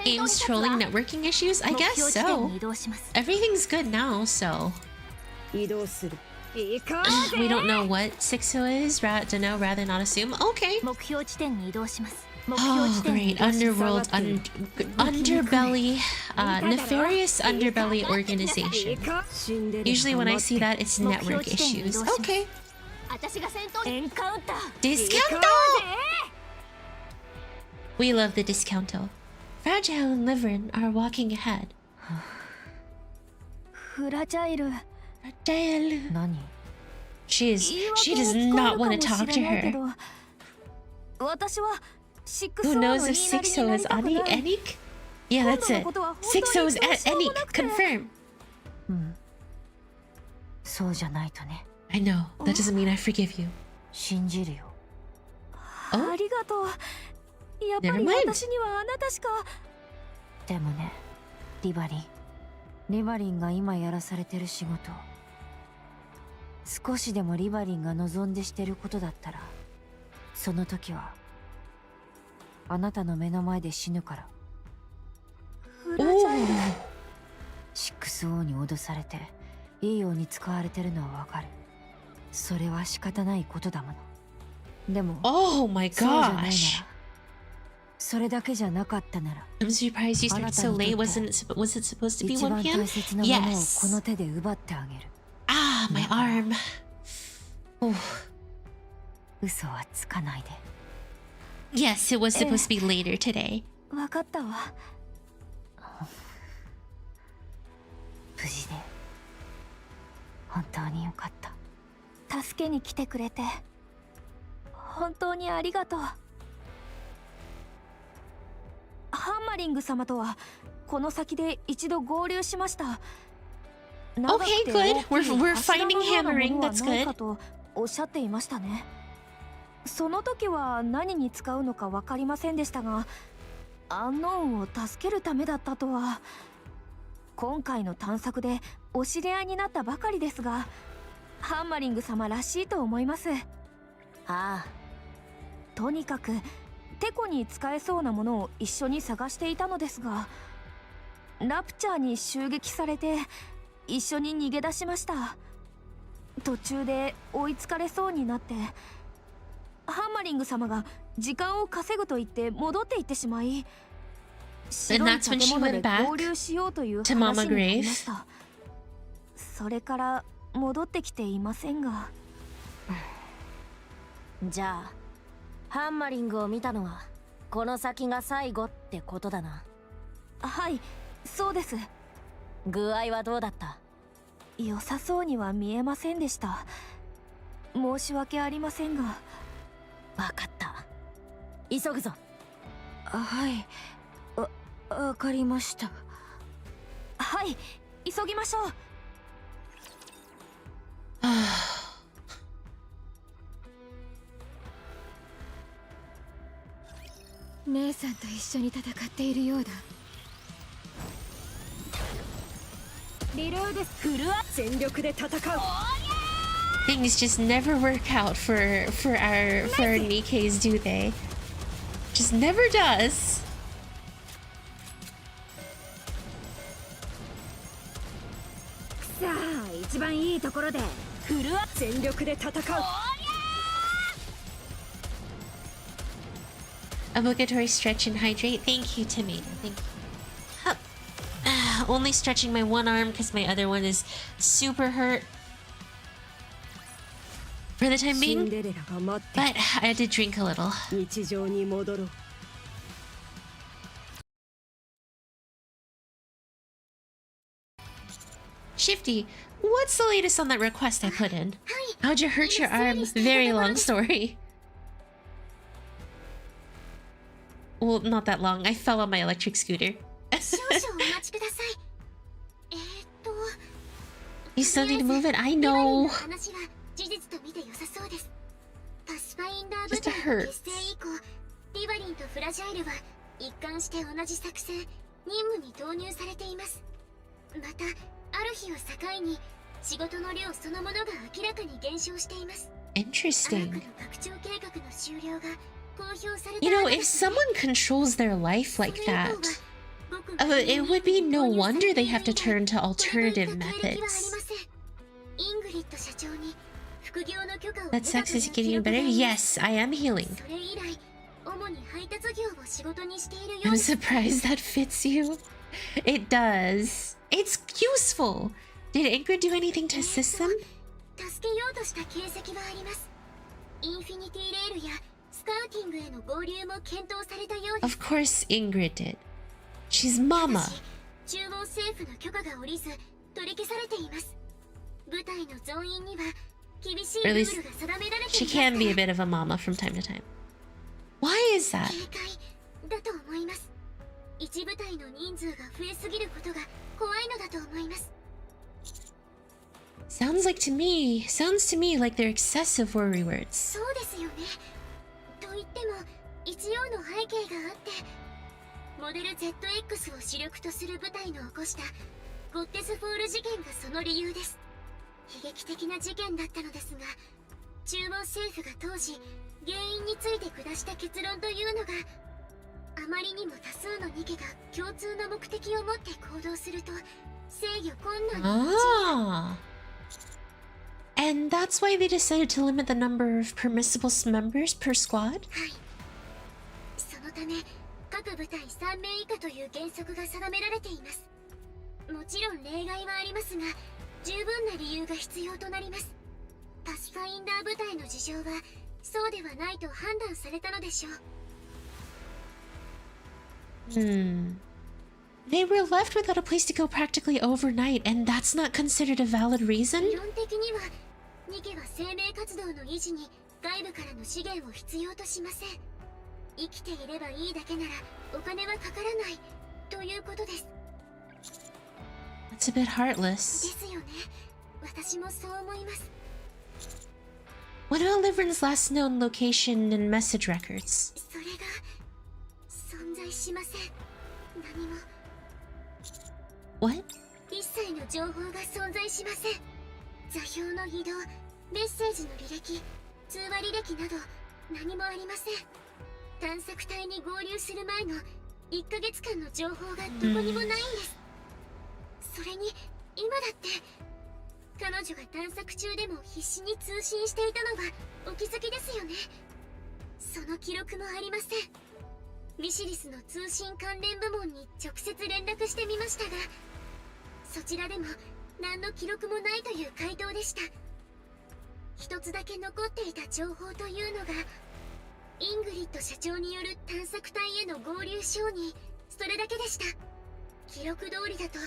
Speaker 1: Game's trolling networking issues? I guess so. Everything's good now, so. We don't know what Sixo is. Don't know, rather not assume. Okay. Oh, great. Underworld, underbelly, nefarious underbelly organization. Usually when I see that, it's network issues. Okay. Discounto! We love the discounto. Fragile and Liveryn are walking ahead.
Speaker 4: フラジャイル。
Speaker 1: Fragile.
Speaker 5: 何？
Speaker 1: She does not want to talk to her.
Speaker 4: 私は
Speaker 1: Who knows if Sixo is Enik? Yeah, that's it. Sixo is Enik. Confirm.
Speaker 5: そうじゃないとね。
Speaker 1: I know. That doesn't mean I forgive you.
Speaker 5: 信じるよ。
Speaker 4: ありがとう。やっぱり私にはあなたしか。
Speaker 5: でもね、リバリンが今やらされてる仕事、少しでもリバリンが望んでしてることだったら、その時はあなたの目の前で死ぬから。
Speaker 4: フラジャイル。
Speaker 5: シックス王に脅されていいように使われてるのはわかる。それは仕方ないことだもの。でも、
Speaker 1: Oh my
Speaker 5: そうじゃないなら、
Speaker 1: gosh.
Speaker 5: それだけじゃなかったなら、
Speaker 1: I'm surprised you started so late. Was it supposed to be
Speaker 5: 一
Speaker 1: 1
Speaker 5: 番
Speaker 1: p.m.?
Speaker 5: 大切なものをこ
Speaker 1: Yes.
Speaker 5: の手で奪ってあげる。
Speaker 1: Ah, my arm. Oh.
Speaker 5: 嘘はつかないで。
Speaker 1: Yes, it was supposed to be later today.
Speaker 4: わかったわ。
Speaker 5: 無事で本当によかった。
Speaker 4: 助けに来てくれて本当にありがとう。ハンマリング様とはこの先で一度合流しました。
Speaker 1: Okay, good. We're finding hammering. That's
Speaker 4: ない
Speaker 1: good.
Speaker 4: かとおっしゃっていましたね。その時は何に使うのか分かりませんでしたが、アンノーンを助けるためだったとは。今回の探索でお知り合いになったばかりですが、ハンマリング様らしいと思います。
Speaker 5: ああ、
Speaker 4: とにかくテコに使えそうなものを一緒に探していたのですが、ラプチャーに襲撃されて一緒に逃げ出しました。途中で追いつかれそうになって、ハンマリング様が時間を稼ぐと言って戻っていってしまい、白い
Speaker 1: that's when
Speaker 4: 建
Speaker 1: she
Speaker 4: 物
Speaker 1: went
Speaker 4: で
Speaker 1: back
Speaker 4: 合流しようという
Speaker 1: to
Speaker 4: 話
Speaker 1: Mama
Speaker 4: になり
Speaker 1: Grave.
Speaker 4: ました。それから戻ってきていませんが。
Speaker 5: じゃあハンマリングを見たのはこの先が最後ってことだな。
Speaker 4: はい、そうです。
Speaker 5: 具合はどうだった？
Speaker 4: 良さそうには見えませんでした。申し訳ありませんが。
Speaker 5: わかった、急ぐぞ。はい、わかりました。
Speaker 4: はい、急ぎましょう。
Speaker 5: 姉さんと一緒に戦っているようだ。リローデス、フルア全力で戦う。
Speaker 1: Things just never work out for our Nikke's, do they? Just never does.
Speaker 5: さあ一番いいところでフルア全力で戦う。
Speaker 1: Obligatory stretch and hydrate. Thank you, Tomato. Thank you. Hup. Only stretching my one arm because my other one is super hurt for the time being. But I had to drink a little.
Speaker 5: 日常に戻ろう。
Speaker 1: Shifty, what's the latest on that request I put in? How'd you hurt your arm? Very long story. Well, not that long. I fell on my electric scooter. You still need to move it? I know. Just a hurt.
Speaker 3: リバリンとフラジャイルは一貫して同じ作戦、任務に投入されています。また、ある日を境に仕事の量そのものが明らかに減少しています。
Speaker 1: Interesting.
Speaker 3: アークの拡張計画の終了が公表された。
Speaker 1: You know, if someone controls their life like that, it would be no wonder they have to turn to alternative methods. That sex is getting better? Yes, I am healing. I'm surprised that fits you. It does. It's useful. Did Ingrid do anything to assist them? Of course Ingrid did. She's Mama. Or at least she can be a bit of a mama from time to time. Why is that? Sounds to me like they're excessive worry words.
Speaker 3: と言っても一応の背景があって、モデル ZX を主力とする部隊の起こしたコッテスフォール事件がその理由です。悲劇的な事件だったのですが、中央政府が当時原因について下した結論というのが、あまりにも多数のニケが共通の目的を持って行動すると制御困難に陥る。
Speaker 1: Ah. And that's why they decided to limit the number of permissible members per squad?
Speaker 3: はい。そのため、各部隊3名以下という原則が定められています。もちろん例外はありますが、十分な理由が必要となります。パスファインダー部隊の事情はそうではないと判断されたのでしょう。
Speaker 1: They were left without a place to go practically overnight, and that's not considered a valid reason?
Speaker 3: 理論的にはニケは生命活動の維持に外部からの資源を必要としません。生きていればいいだけならお金はかからないということです。
Speaker 1: That's a bit
Speaker 3: で
Speaker 1: heartless.
Speaker 3: すよね。私もそう思います。
Speaker 1: What about Liveryn's last known location and message records?
Speaker 3: それが存在しません。何も
Speaker 1: What?
Speaker 3: 一切の情報が存在しません。座標の移動、メッセージの履歴、通話履歴など何もありません。探索隊に合流する前の1ヶ月間の情報がどこにもないんです。それに今だって彼女が探索中でも必死に通信していたのはお気づきですよね。その記録もありません。ミシリスの通信関連部門に直接連絡してみましたが、そちらでも何の記録もないという回答でした。一つだけ残っていた情報というのがイングリッド社長による探索隊への合流承認、それだけでした。記録通りだと、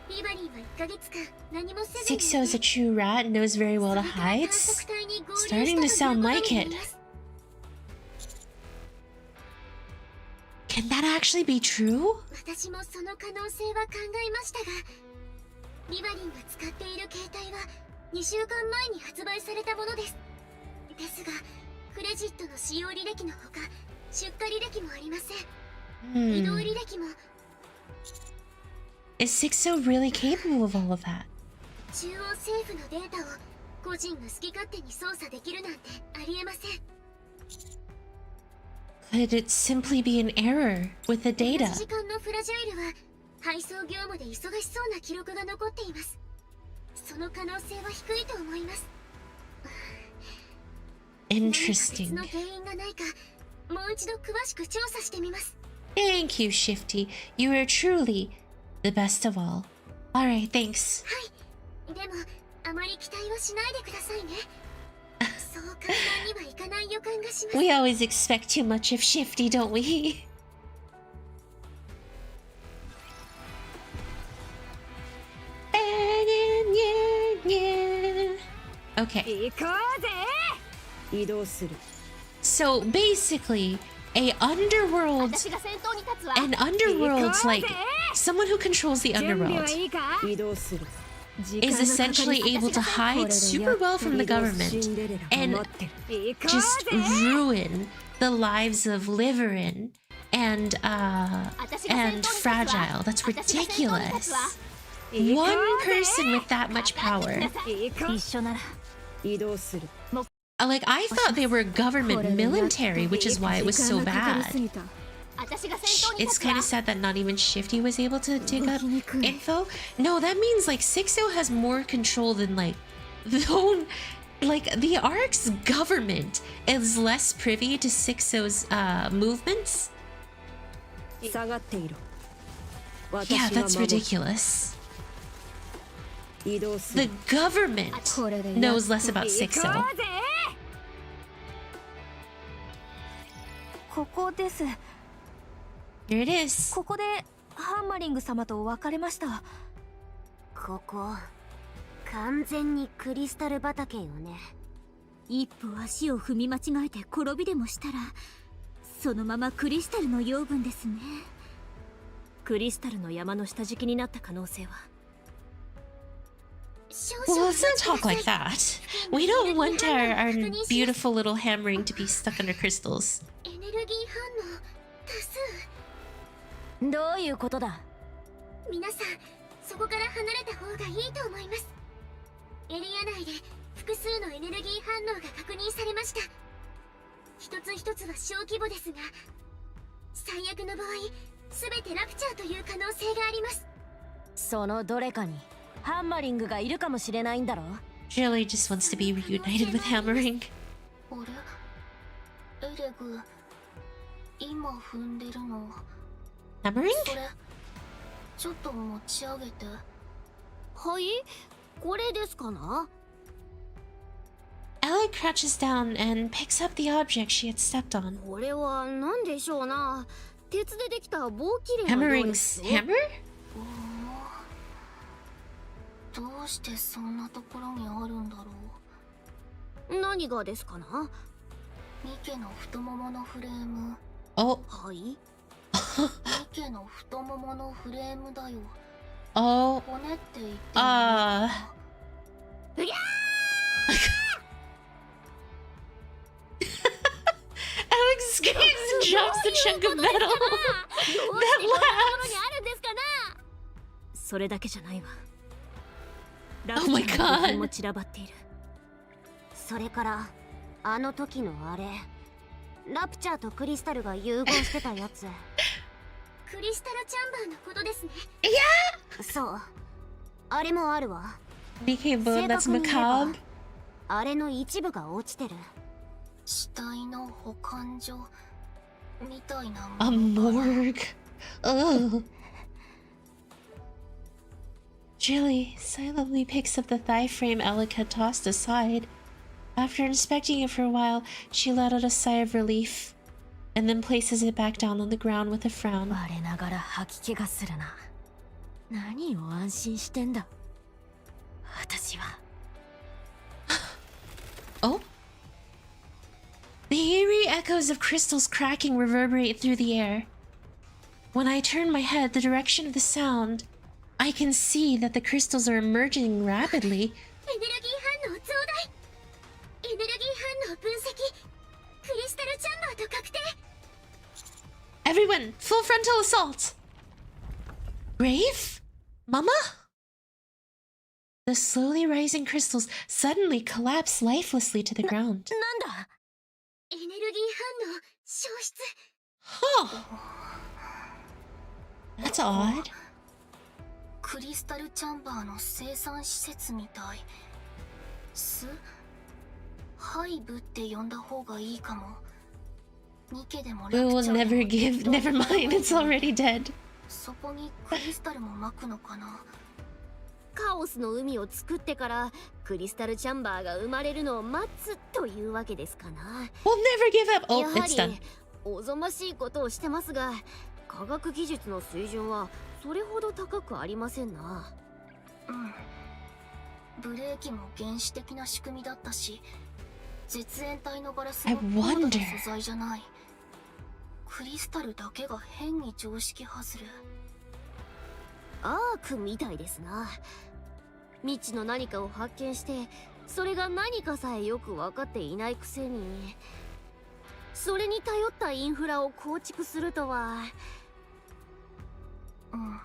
Speaker 3: リバリンは1ヶ月間何もせずに
Speaker 1: Sixo is a true rat and knows very well to hide. Starting to sound like it. Can that actually be true?
Speaker 3: 私もその可能性は考えましたが、リバリンが使っている携帯は2週間前に発売されたものです。ですが、クレジットの使用履歴のほか、出荷履歴もありません。移動履歴も。
Speaker 1: Is Sixo really capable of all of that?
Speaker 3: 中央政府のデータを個人が好き勝手に操作できるなんてありえません。
Speaker 1: Could it simply be an error with the
Speaker 3: 同
Speaker 1: data?
Speaker 3: じ時間のフラジャイルは配送業務で忙しそうな記録が残っています。その可能性は低いと思います。
Speaker 1: Interesting.
Speaker 3: 別の原因がないか、もう一度詳しく調査してみます。
Speaker 1: Thank you, Shifty. You are truly the best of all. Alright, thanks.
Speaker 3: はい。でも、あまり期待はしないでくださいね。そう簡単にはいかない予感がします。
Speaker 1: We always expect too much of Shifty, don't we? Okay. So basically, an underworld, like someone who controls the underworld, is essentially able to hide super well from the government and just ruin the lives of Liveryn and Fragile. That's ridiculous. One person with that much power. Like, I thought they were government military, which is why it was so bad. It's kind of sad that not even Shifty was able to dig up info. No, that means like Sixo has more control than like the Ark's government is less privy to Sixo's movements. Yeah, that's ridiculous. The government knows less about Sixo.
Speaker 4: ここです。
Speaker 1: Here it is.
Speaker 4: ここでハンマリング様と別れました。
Speaker 3: ここ完全にクリスタル畑よね。一歩足を踏み間違えて転びでもしたら、そのままクリスタルの養分ですね。クリスタルの山の下敷きになった可能性は。
Speaker 1: Well, let's not talk like that. We don't want our beautiful little hammering to be stuck under crystals.
Speaker 3: エネルギー反応多数。
Speaker 5: どういうことだ。
Speaker 3: 皆さん、そこから離れた方がいいと思います。エリア内で複数のエネルギー反応が確認されました。一つ一つは小規模ですが、最悪の場合、全てラプチャーという可能性があります。
Speaker 5: そのどれかにハンマリングがいるかもしれないんだろ。
Speaker 1: Jilly just wants to be reunited with hammering.
Speaker 3: あれ、エレグ、今踏んでるの。
Speaker 1: Hammering?
Speaker 3: それ、ちょっと持ち上げて。はい、これですかな。
Speaker 1: Ella crouches down and picks up the object she had stepped on.
Speaker 3: これは何でしょうな。鉄でできた棒切れのようです
Speaker 1: Hammering's hammer?
Speaker 3: どうしてそんなところにあるんだろう。何がですかな。ニケの太もものフレーム。
Speaker 1: Oh.
Speaker 3: はい。ニケの太もものフレームだよ。
Speaker 1: Oh.
Speaker 3: 骨って言ってもいいかな。うぎゃ
Speaker 1: Alex screams and drops the chunk of metal. That laughs.
Speaker 3: それだけじゃないわ。
Speaker 1: Oh my god.
Speaker 3: も散らばっている。それからあの時のあれ、ラプチャーとクリスタルが融合してたやつ。クリスタルチャンバーのことですね。いや、そう、あれもあるわ。
Speaker 1: Nikke bone, that's macabre.
Speaker 3: あれの一部が落ちてる。死体の保管所みたいなも
Speaker 1: A
Speaker 3: の。
Speaker 1: morgue. Ugh. Jilly silently picks up the thigh frame Alec had tossed aside. After inspecting it for a while, she let out a sigh of relief, and then places it back down on the ground with a frown.
Speaker 5: 我ながら吐き気がするな。何を安心してんだ。私は。
Speaker 1: Oh? The eerie echoes of crystals cracking reverberate through the air. When I turn my head the direction of the sound, I can see that the crystals are emerging rapidly.
Speaker 3: エネルギー反応増大。エネルギー反応分析。クリスタルチャンバーと確定。
Speaker 1: Everyone, full frontal assault! Grave? Mama? The slowly rising crystals suddenly collapse lifelessly to the ground.
Speaker 3: なんだ。エネルギー反応消失。
Speaker 1: Huh. That's odd.
Speaker 3: クリスタルチャンバーの生産施設みたい。ハイブって呼んだ方がいいかも。ニケでも
Speaker 1: We will never give. Never mind, it's already dead.
Speaker 3: そこにクリスタルも巻くのかな。カオスの海を作ってからクリスタルチャンバーが生まれるのを待つというわけですかな。
Speaker 1: We'll never give up. Oh,
Speaker 3: やは
Speaker 1: it's done.
Speaker 3: りおぞましいことをしてますが、科学技術の水準はそれほど高くありませんな。うん。ブレーキも原始的な仕組みだったし、絶縁体のガラスも
Speaker 1: I
Speaker 3: 高度な
Speaker 1: wonder.
Speaker 3: 素材じゃない。クリスタルだけが変に常識外れ。アークみたいですな。未知の何かを発見して、それが何かさえよく分かっていないくせに、それに頼ったインフラを構築するとは。うん。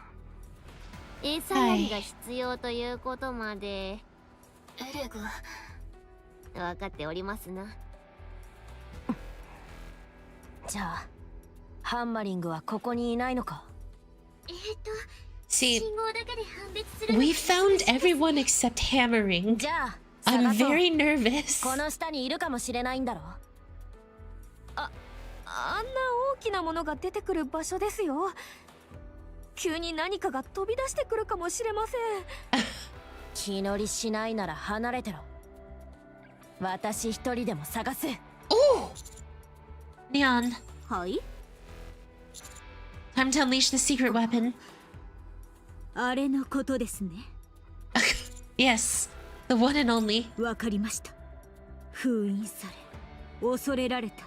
Speaker 3: 餌やりが必要ということまで。エレグ、分かっておりますな。
Speaker 5: じゃあハンマリングはここにいないのか。
Speaker 1: See,
Speaker 3: 信号だけで判別する。
Speaker 1: we found everyone except hammering.
Speaker 5: じゃあ
Speaker 1: I'm
Speaker 5: 探そう。
Speaker 1: very nervous.
Speaker 5: この下にいるかもしれないんだろ。
Speaker 4: あんな大きなものが出てくる場所ですよ。急に何かが飛び出してくるかもしれません。
Speaker 5: 気乗りしないなら離れてろ。私一人でも探す。
Speaker 1: Oh! Neon,
Speaker 3: はい。
Speaker 1: time to unleash the secret weapon.
Speaker 3: あれのことですね。
Speaker 1: Yes, the one and only.
Speaker 3: わかりました。封印され、恐れられた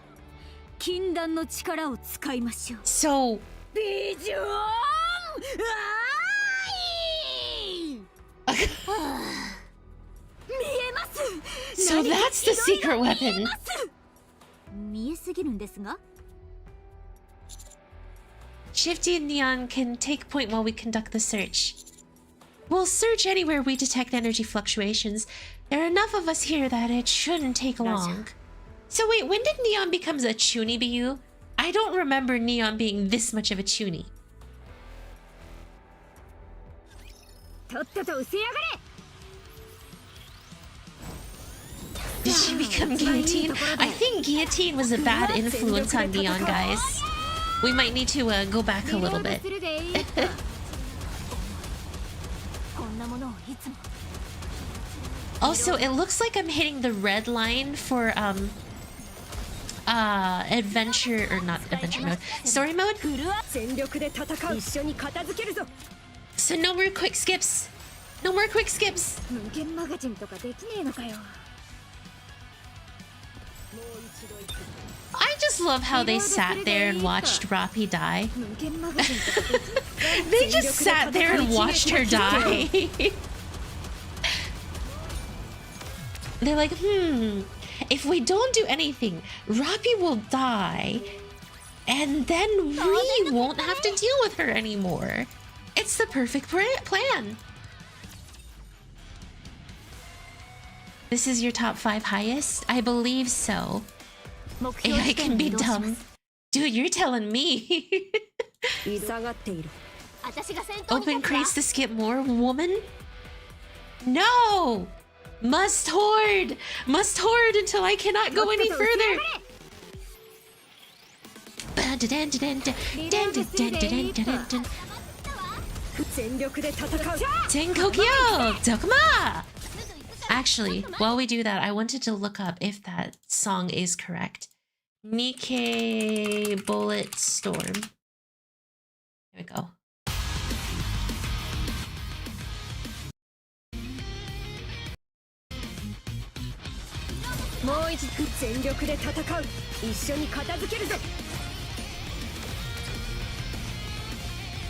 Speaker 3: 禁断の力を使いましょう。
Speaker 1: So,
Speaker 3: ビジョン。見えます。
Speaker 1: so that's the secret weapon.
Speaker 3: 見えすぎるんですが。
Speaker 1: Shifty and Neon can take point while we conduct the search. We'll search anywhere we detect energy fluctuations. There are enough of us here that it shouldn't take long. So wait, when did Neon become a Chunibiyu? I don't remember Neon being this much of a Chuni.
Speaker 3: とっとと失せやがれ。
Speaker 1: Did she become Guillotine? I think Guillotine was a bad influence on Neon, guys. We might need to go back a little bit.
Speaker 3: こんなものをいつも。
Speaker 1: Also, it looks like I'm hitting the red line for adventure or not adventure mode, story mode.
Speaker 3: 全力で戦う。一緒に片付けるぞ。
Speaker 1: So no more quick skips. No more quick skips.
Speaker 5: 無限マガジンとかできねえのかよ。
Speaker 1: I just love how they sat there and watched Rappi die.
Speaker 5: 無限マガジンとかできねえ。
Speaker 1: They just sat there and watched her die. They're like, if we don't do anything, Rappi will die, and then we won't have to deal with her anymore. It's the perfect plan. This is your top 5 highest? I believe so. AI can be dumb. Dude, you're telling me.
Speaker 5: 下がっている。
Speaker 1: Open crates to skip more, woman? No! Must hoard! Must hoard until I cannot go any further! Actually, while we do that, I wanted to look up if that song is correct. Nikke Bullet Storm. Here we go.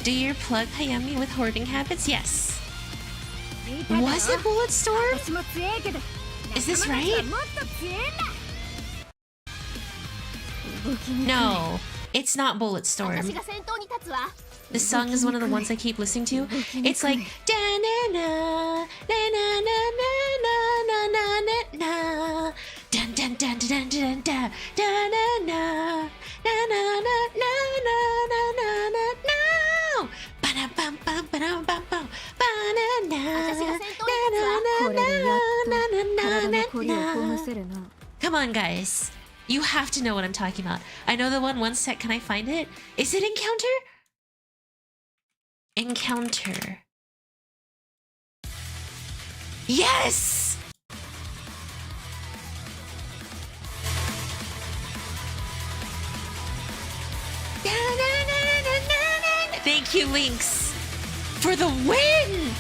Speaker 1: Do you plug Hayami with hoarding habits? Yes. Was it Bullet Storm? Is this right? No, it's not Bullet Storm. This song is one of the ones I keep listening to. It's like da na na na na na na na na na na dun dun dun dun dun dun da na na na na na na na na na na no. Ba bum bum ba bum bum ba na na na na na na na. Come on, guys. You have to know what I'm talking about. I know the one sec. Can I find it? Is it Encounter? Encounter. Yes! Thank you, Lynx, for the win!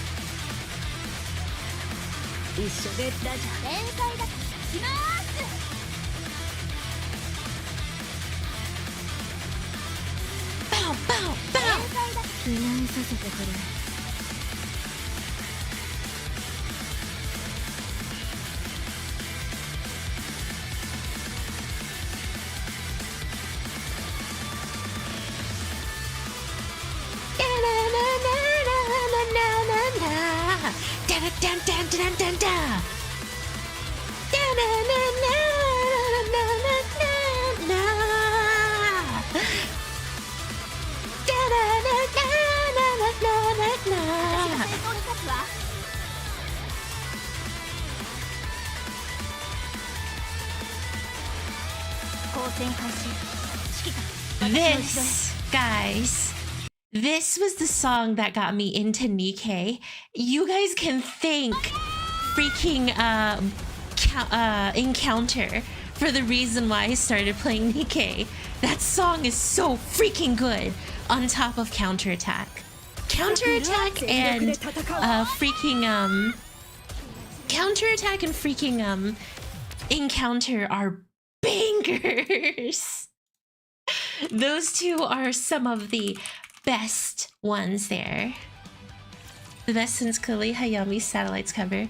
Speaker 1: Bow, bow, bow! This, guys, this was the song that got me into Nikke. You guys can thank freaking Encounter for the reason why I started playing Nikke. That song is so freaking good on top of Counterattack. Counterattack and Counterattack and freaking Encounter are bangers. Those two are some of the best ones there. The best since clearly Hayami's Satellites cover.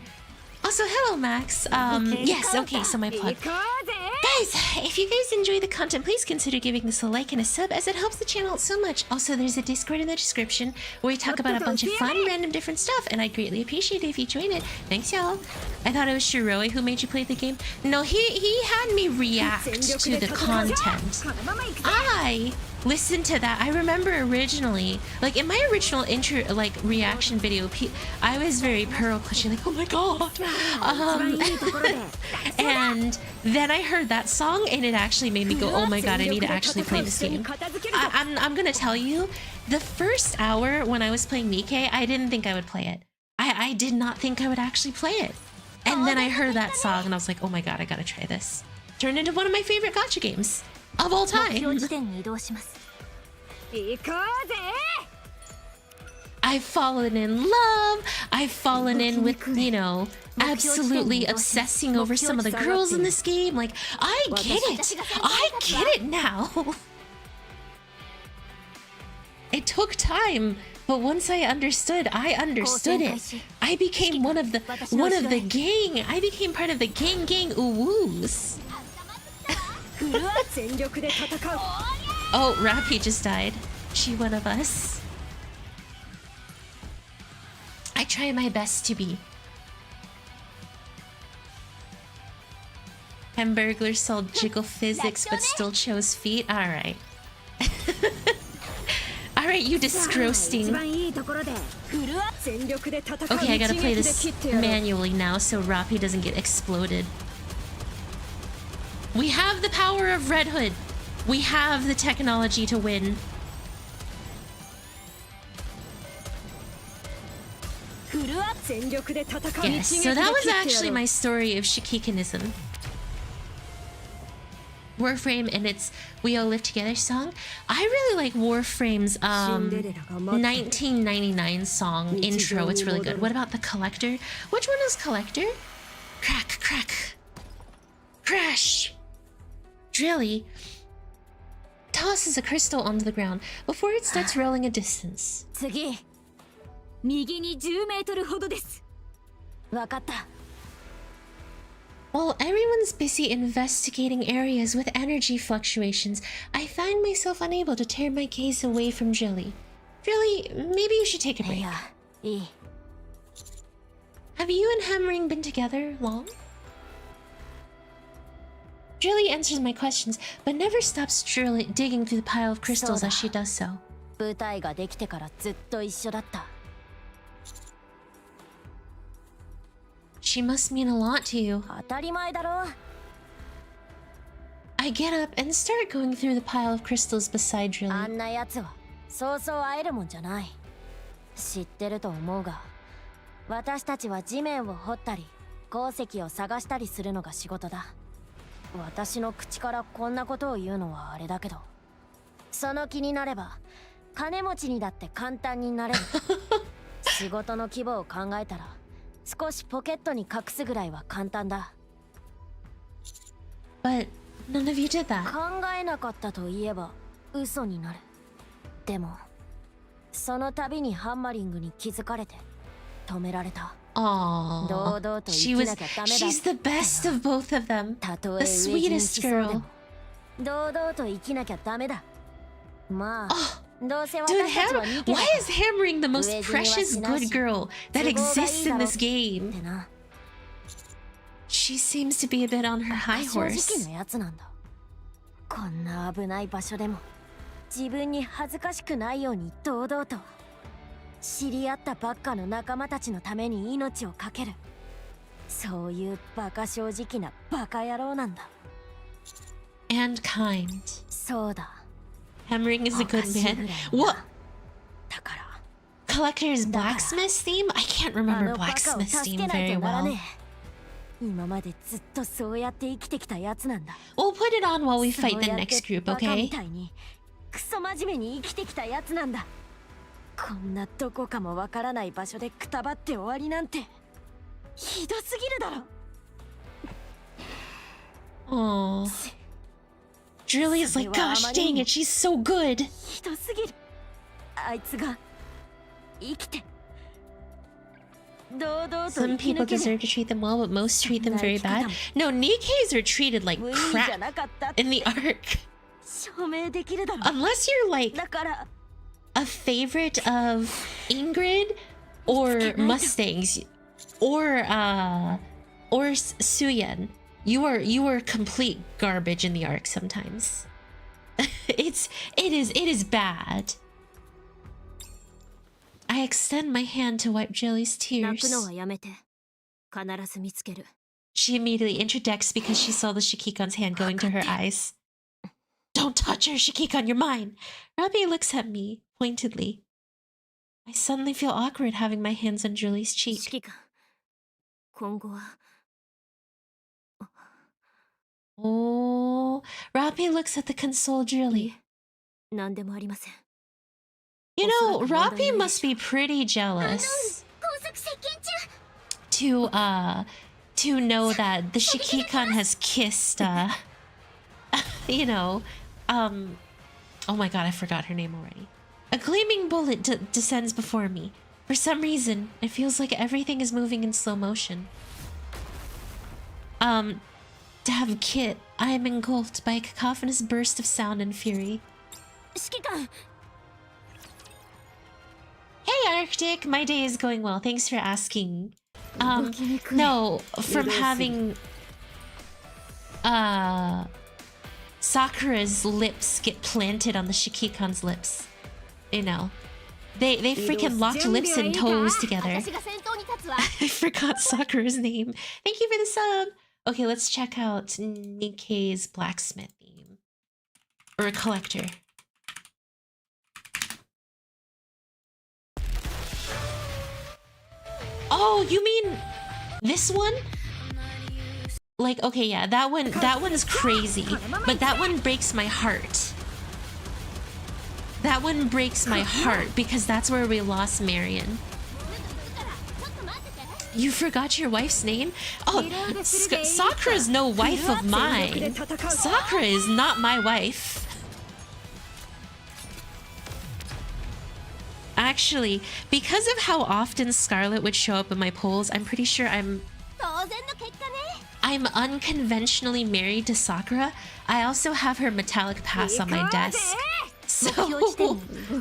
Speaker 1: Also, hello, Max. Yes, okay, so my plug. Guys, if you guys enjoy the content, please consider giving this a like and a sub, as it helps the channel out so much. Also, there's a Discord in the description where we talk about a bunch of fun, random, different stuff, and I'd greatly appreciate it if you join it. Thanks, y'all. I thought it was Shiroi who made you play the game. No, he had me react to the content. I listened to that. I remember originally, like in my original intro, like reaction video, I was very pearl clutching, like, oh my god. And then I heard that song and it actually made me go, oh my god, I need to actually play this game. I'm gonna tell you, the first hour when I was playing Nikke, I didn't think I would play it. I did not think I would actually play it. And then I heard that song and I was like, oh my god, I gotta try this. Turned into one of my favorite gacha games of all time. I've fallen in love. I've fallen in with, you know, absolutely obsessing over some of the girls in this game. Like, I get it. I get it now. It took time, but once I understood it. I became one of the gang. I became part of the gang ooh-woos. Oh, Rappy just died. She one of us. I try my best to be. Hamburglar sold jiggle physics but still chose feet. Alright. Alright, you disgusting. Okay, I gotta play this manually now so Rappy doesn't get exploded. We have the power of Red Hood. We have the technology to win. Yes, so that was actually my story of Shikikanism. Warframe and its We All Live Together song. I really like Warframe's 1999 song intro. It's really good. What about the Collector? Which one is Collector? Crack, crack. Crash. Drilly tosses a crystal onto the ground before it starts rolling a distance.
Speaker 5: 次右に10メートルほどです。わかった。
Speaker 1: While everyone's busy investigating areas with energy fluctuations, I find myself unable to tear my gaze away from Drilly. Drilly, maybe you should take a break. Have you and Hammering been together long? Drilly answers my questions, but never stops digging through the pile of crystals as she does so.
Speaker 5: 舞台ができてからずっと一緒だった。
Speaker 1: She must mean a lot to you.
Speaker 5: 当たり前だろ。
Speaker 1: I get up and start going through the pile of crystals beside Drilly.
Speaker 5: あんなやつはそうそう会えるもんじゃない。知ってると思うが、私たちは地面を掘ったり、鉱石を探したりするのが仕事だ。私の口からこんなことを言うのはあれだけど、その気になれば金持ちにだって簡単になれる。仕事の規模を考えたら。 少しポケットに隠すぐらいは簡単だ。
Speaker 1: But none of you did that.
Speaker 5: 考えなかったといえば嘘になる。でもその度にハンマリングに気づかれて止められた。
Speaker 1: Aww.
Speaker 5: 堂々と生きなきゃダメだ。
Speaker 1: She's the best of both of them.
Speaker 5: たと
Speaker 1: The
Speaker 5: え飢え死に
Speaker 1: sweetest
Speaker 5: しそうで
Speaker 1: girl.
Speaker 5: も堂々と生きなきゃダメだ。まあ。 どうせ
Speaker 1: Dude,
Speaker 5: 私たちはニケ
Speaker 1: why
Speaker 5: だ。
Speaker 1: is Hammering the most precious good girl that exists in this game?
Speaker 5: ってな。
Speaker 1: She seems to be a bit on her high
Speaker 5: 正
Speaker 1: horse.
Speaker 5: 直なやつなんだ。こんな危ない場所でも自分に恥ずかしくないように堂々と知り合ったばっかの仲間たちのために命を懸ける。そういうバカ正直なバカ野郎なんだ。
Speaker 1: And kind.
Speaker 5: そうだ。
Speaker 1: Hammering is a good man. What?
Speaker 5: だから
Speaker 1: Collector's blacksmith theme? I can't
Speaker 5: あ
Speaker 1: remember
Speaker 5: のバカを
Speaker 1: blacksmith
Speaker 5: 助
Speaker 1: theme
Speaker 5: けない
Speaker 1: very
Speaker 5: となら
Speaker 1: well.
Speaker 5: ねえ。今までずっとそうやって生きてきたやつなんだ。
Speaker 1: We'll put it on while we fight
Speaker 5: そう
Speaker 1: the
Speaker 5: やって
Speaker 1: next group,
Speaker 5: バカみ
Speaker 1: okay?
Speaker 5: たいにクソ真面目に生きてきたやつなんだ。こんなどこかもわからない場所でくたばって終わりなんてひどすぎるだろ。
Speaker 1: Aww. Drilly is like, gosh dang it, she's so good.
Speaker 5: ひどすぎる。あいつが生きて堂々と
Speaker 1: Some
Speaker 5: 生き
Speaker 1: people
Speaker 5: 抜け
Speaker 1: deserve
Speaker 5: る。
Speaker 1: to treat them well, but most treat them very bad. No, Nikke's are treated like
Speaker 5: 無意味じゃ
Speaker 1: crap
Speaker 5: なかったって
Speaker 1: in the arc.
Speaker 5: 証明できるだろ。
Speaker 1: Unless you're like
Speaker 5: だから
Speaker 1: a favorite of Ingrid or Mustangs or Suyen. You are complete garbage in the arc sometimes. it is bad. I extend my hand to wipe Jilly's
Speaker 5: 泣くの
Speaker 1: tears.
Speaker 5: はやめて。必ず見つける。
Speaker 1: She immediately interjects because she saw the Shikikon's hand going to her eyes. Don't touch her, Shikikon, you're mine. Robbie looks at me pointedly. I suddenly feel awkward having my hands on Julie's cheek.
Speaker 5: 指揮官、今後は
Speaker 1: Oh, Robbie looks at the consoled Julie.
Speaker 5: 何でもありません。
Speaker 1: You You know, Rapi must be pretty jealous to know that the Shikikan has kissed you know, oh my god, I forgot her name already. A gleaming bullet descends before me. For some reason, it feels like everything is moving in slow motion. Dav Kit, I am engulfed by a cacophonous burst of sound and fury. Hey Arctic, my day is going well. Thanks for asking. No, from having Sakura's lips get planted on the Shikikan's lips. You know. They freaking locked lips and toes together. I forgot Sakura's name. Thank you for the sub. Okay, let's check out Nikke's blacksmith theme. Or a collector. Oh, you mean this one? Like, okay, yeah, that one's crazy, but that one breaks my heart. That one breaks my heart because that's where we lost Marion. You forgot your wife's name? Oh, Sakura's no wife of mine. Sakura is not my wife. Actually, because of how often Scarlet would show up in my polls, I'm pretty sure I'm unconventionally married to Sakura. I also have her metallic pass on my desk. So,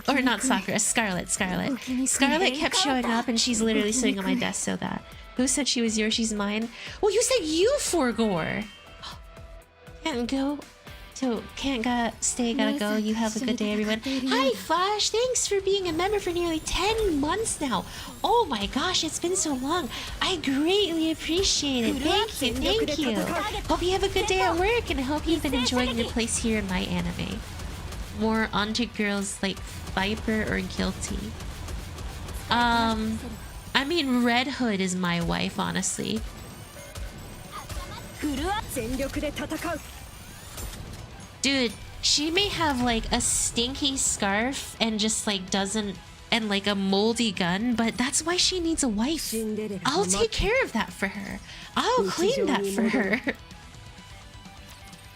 Speaker 1: or not Sakura, Scarlet. Scarlet kept showing up and she's literally sitting on my desk so that. Who said she was yours, she's mine? Well, you said you forgore. Can't go. So, can't stay, gotta go. You have a good day, everyone. Hi, Flash. Thanks for being a member for nearly 10 months now. Oh my gosh, it's been so long. I greatly appreciate it. Thank you. Hope you have a good day at work and I hope you've been enjoying your place here in my anime. More onto girls like Viper or Guilty. I mean, Red Hood is my wife, honestly. Dude, she may have like a stinky scarf and just like doesn't, and like a moldy gun, but that's why she needs a wife. I'll take care of that for her. I'll clean that for her.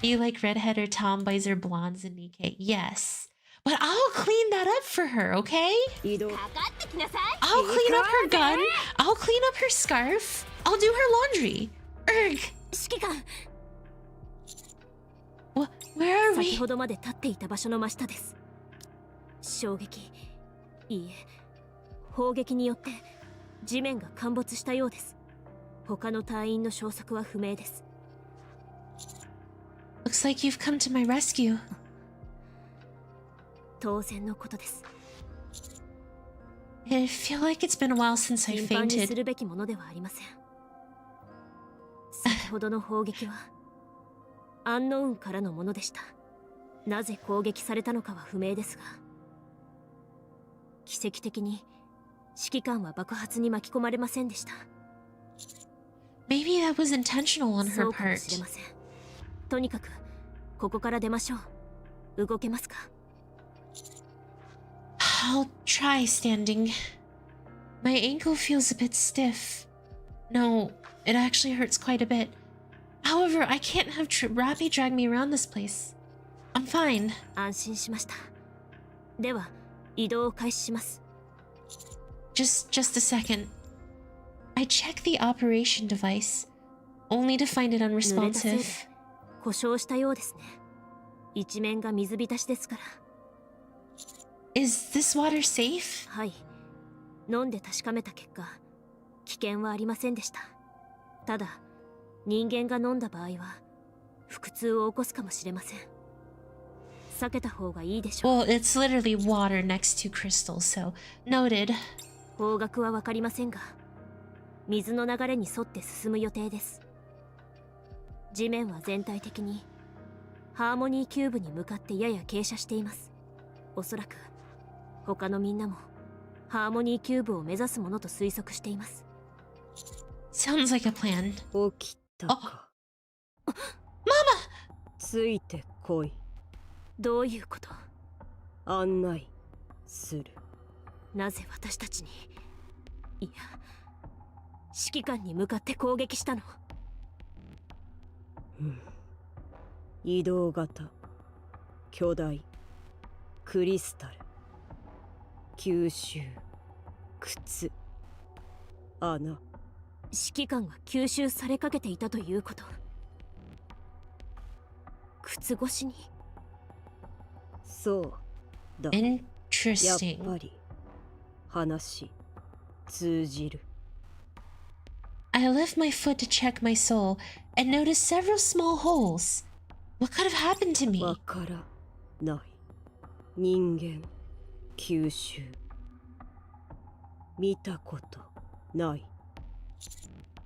Speaker 1: You like redhead or tomboys or blondes in Nikke? Yes. But I'll clean that up for her, okay? I'll clean up her gun. I'll clean up her scarf. I'll do her laundry. Erg. Where are we?
Speaker 3: 先ほどまで立っていた場所の真下です。衝撃、いいえ、砲撃によって地面が陥没したようです。他の隊員の消息は不明です。
Speaker 1: Looks like you've come to my rescue.
Speaker 3: 当然のことです。
Speaker 1: I feel like it's been a while since I
Speaker 3: 頻繁にす
Speaker 1: fainted.
Speaker 3: るべきものではありません。先ほどの砲撃はアンノウンからのものでした。なぜ攻撃されたのかは不明ですが、奇跡的に指揮官は爆発に巻き込まれませんでした。
Speaker 1: Maybe that was intentional on
Speaker 3: そ
Speaker 1: her
Speaker 3: うかもしれ
Speaker 1: part.
Speaker 3: ません。とにかくここから出ましょう。動けますか？
Speaker 1: I'll try standing. My ankle feels a bit stiff. No, it actually hurts quite a bit. However, I can't have Rapi drag me around this place. I'm fine.
Speaker 3: 安心しました。では移動を開始します。
Speaker 1: Just a second. I checked the operation device, only to find it
Speaker 3: 濡れたせいで
Speaker 1: unresponsive.
Speaker 3: 故障したようですね。一面が水浸しですから。
Speaker 1: Is this water safe?
Speaker 3: はい。飲んで確かめた結果、危険はありませんでした。ただ、人間が飲んだ場合は腹痛を起こすかもしれません。避けた方がいいでしょう。
Speaker 1: Well, it's literally water next to crystals, so noted.
Speaker 3: 方角はわかりませんが、水の流れに沿って進む予定です。地面は全体的にハーモニーキューブに向かってやや傾斜しています。おそらく他のみんなもハーモニーキューブを目指すものと推測しています。
Speaker 1: Sounds like a plan.
Speaker 6: 起きたか。
Speaker 1: ママ！
Speaker 6: ついてこい。
Speaker 3: どういうこと？
Speaker 6: 案内する。
Speaker 3: なぜ私たちに、いや指揮官に向かって攻撃したの？
Speaker 6: 移動型巨大クリスタル吸収靴穴。
Speaker 3: 指揮官が吸収されかけていたということ？靴越しに？
Speaker 6: そうだ。やっ
Speaker 1: Interesting.
Speaker 6: ぱり話通じる。
Speaker 1: I lift my foot to check my soul and notice several small holes. What could have happened to me?
Speaker 6: わからない。人間吸収見たことない。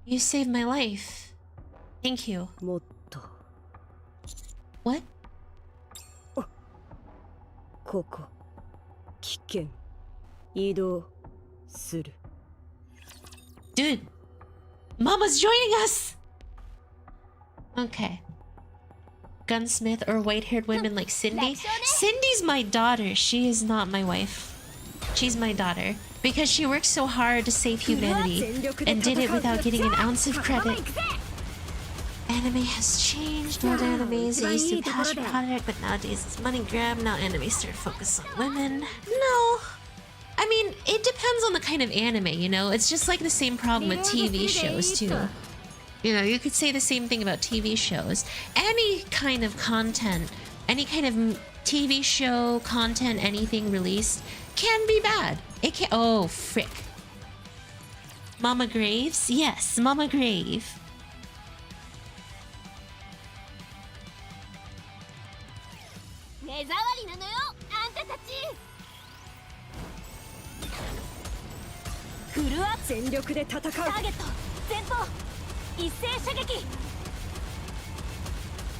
Speaker 1: You saved my life. Thank you.
Speaker 6: もっと
Speaker 1: What?
Speaker 6: ここ危険。移動する。
Speaker 1: Dude, Mama's joining us! Okay. Gunsmith or white-haired women like Cindy? Cindy's my daughter. She is not my wife. She's my daughter. Because she worked so hard to save humanity and did it without getting an ounce of credit. Anime has changed. Old animes used to be passion product, but nowadays it's money grab. Now anime start focus on women. No. I mean, it depends on the kind of anime, you know? It's just like the same problem with TV shows, too. You know, you could say the same thing about TV shows. Any kind of content, any kind of TV show, content, anything released can be bad. It can— oh, frick. Mama Graves? Yes, Mama Grave.
Speaker 3: 目障りなのよ、あんたたち。
Speaker 6: フルア全力で戦う。
Speaker 3: ターゲット前方一斉射撃。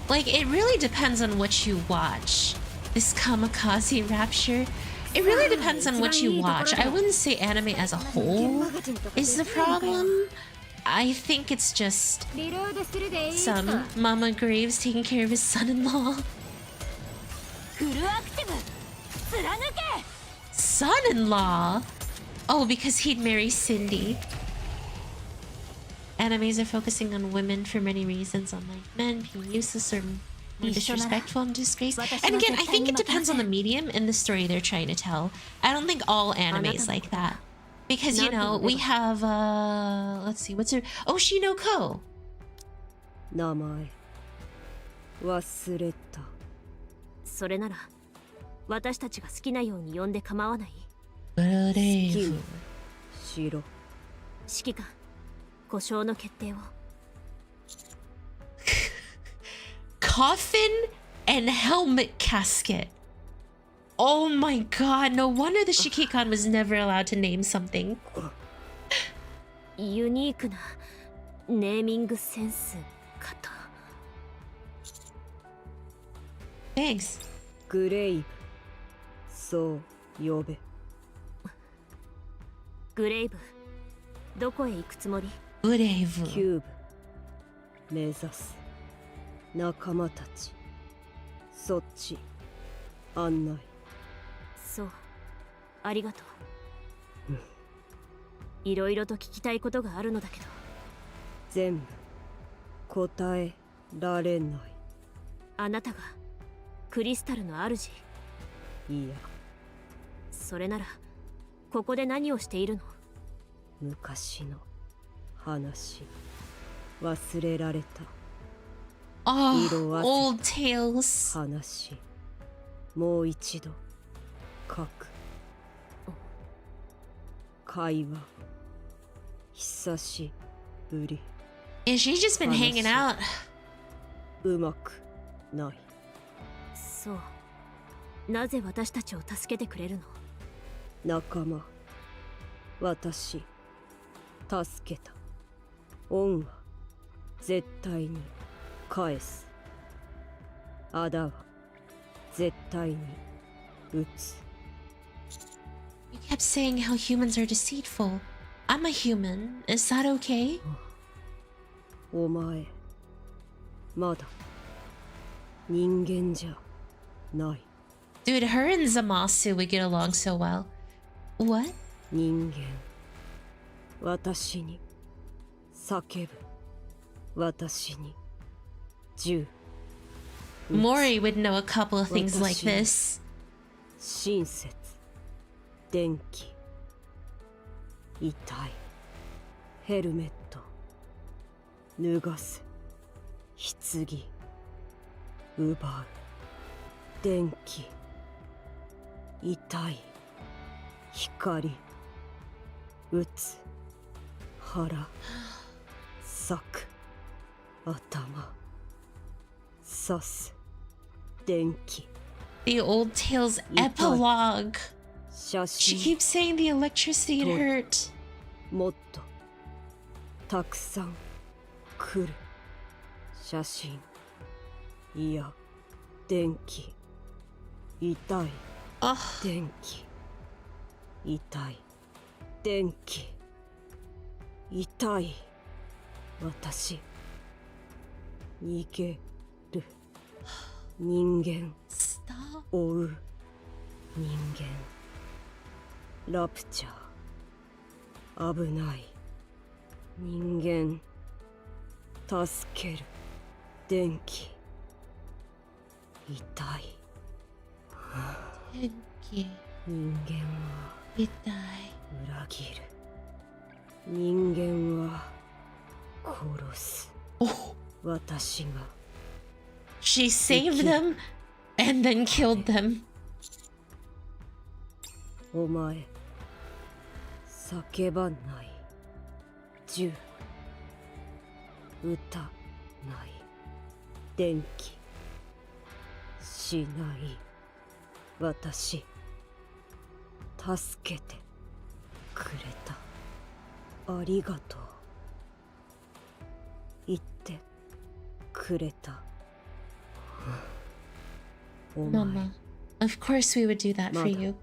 Speaker 1: Like, it really depends on what you watch. This kamikaze rapture, it really depends on what you watch. I wouldn't say anime as a whole is the problem. I think it's just
Speaker 3: リロードするでいいか。
Speaker 1: some Mama Graves taking care of his son-in-law.
Speaker 3: フルアクティブ貫け。
Speaker 1: Son-in-law? Oh, because he'd marry Cindy. Animes are focusing on women for many reasons, unlike men being useless or more disrespectful and disgraced. And again, I think it depends on the medium and the story they're trying to tell. I don't think all animes like that. Because, you know, we have, let's see, what's her— Oshinoko.
Speaker 6: 名前忘れた。
Speaker 3: それなら私たちが好きなように呼んで構わない。
Speaker 6: 好き
Speaker 1: Brave.
Speaker 6: にしろ。
Speaker 3: 指揮官、故障の決定を。
Speaker 1: Coffin and helmet casket. Oh my god, no wonder the Shikikan was never allowed to name something.
Speaker 3: ユニークなネーミングセンスかと。
Speaker 1: Thanks.
Speaker 6: グレイブそう呼べ。
Speaker 3: グレイブ、どこへ行くつもり？
Speaker 1: Brave.
Speaker 6: キューブ目指す。仲間たちそっち案内。
Speaker 3: そう、ありがとう。いろいろと聞きたいことがあるのだけど。
Speaker 6: 全部答えられない。
Speaker 3: あなたがクリスタルの主？
Speaker 6: いや、
Speaker 3: それならここで何をしているの？
Speaker 6: 昔の話忘れられた。
Speaker 1: Oh,
Speaker 6: Iro was-
Speaker 1: old tales.
Speaker 6: 話もう一度書く。会話久しぶり。
Speaker 1: Yeah, she's just been hanging out.
Speaker 6: うまくない。
Speaker 3: そう。なぜ私たちを助けてくれるの？
Speaker 6: 仲間私助けた。恩は絶対に返す。仇は絶対に撃つ。
Speaker 1: You kept saying how humans are deceitful. I'm a human. Is that okay?
Speaker 6: お前まだ人間じゃない。
Speaker 1: Dude, her and Zamasu would get along so well. What?
Speaker 6: 人間私に叫ぶ私に銃
Speaker 1: Mori would know a couple of things like this.
Speaker 6: 親切電気遺体ヘルメット脱がす棺奪う電気遺体光打つ腹裂く頭刺す電気
Speaker 1: The old tale's epilogue.
Speaker 6: 写
Speaker 1: She
Speaker 6: 真
Speaker 1: keeps saying the electricity it hurt.
Speaker 6: もっとたくさん来る写真いや電気痛い
Speaker 1: Ugh.
Speaker 6: 電気痛い電気痛い私逃げる人間
Speaker 1: Stop.
Speaker 6: 追う人間ラプチャー危ない人間助ける電気痛い
Speaker 1: Tenki.
Speaker 6: 人間は
Speaker 1: Itai.
Speaker 6: 裏切る人間は殺す
Speaker 1: Oh.
Speaker 6: 私が
Speaker 1: She saved them and then killed them.
Speaker 6: お前叫ばない銃撃たない電気しない私助けてくれたありがとう言ってくれたお前
Speaker 1: Mama. Of course we would do that for
Speaker 6: Mother.
Speaker 1: you.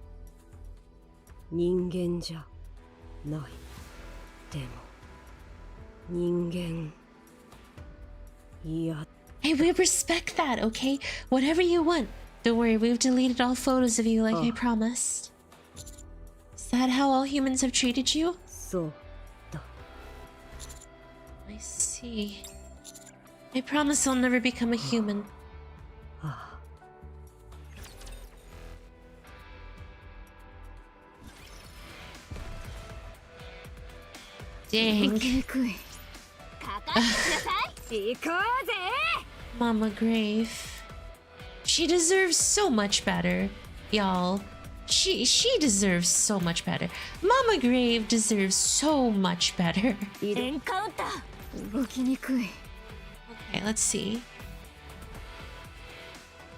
Speaker 6: 人間じゃないでも人間いや
Speaker 1: Hey, we respect that, okay? Whatever you want. Don't worry, we've deleted all photos of you like I
Speaker 6: Oh.
Speaker 1: promised. Is that how all humans have treated you?
Speaker 6: そうだ
Speaker 1: I see. I promise I'll never become a human.
Speaker 6: ああ
Speaker 1: Dang.
Speaker 3: 行こうぜ
Speaker 1: Mama Grave. She deserves so much better, y'all. She deserves so much better. Mama Grave deserves so much better.
Speaker 3: エンカウンター動きにくい
Speaker 1: Okay, let's see.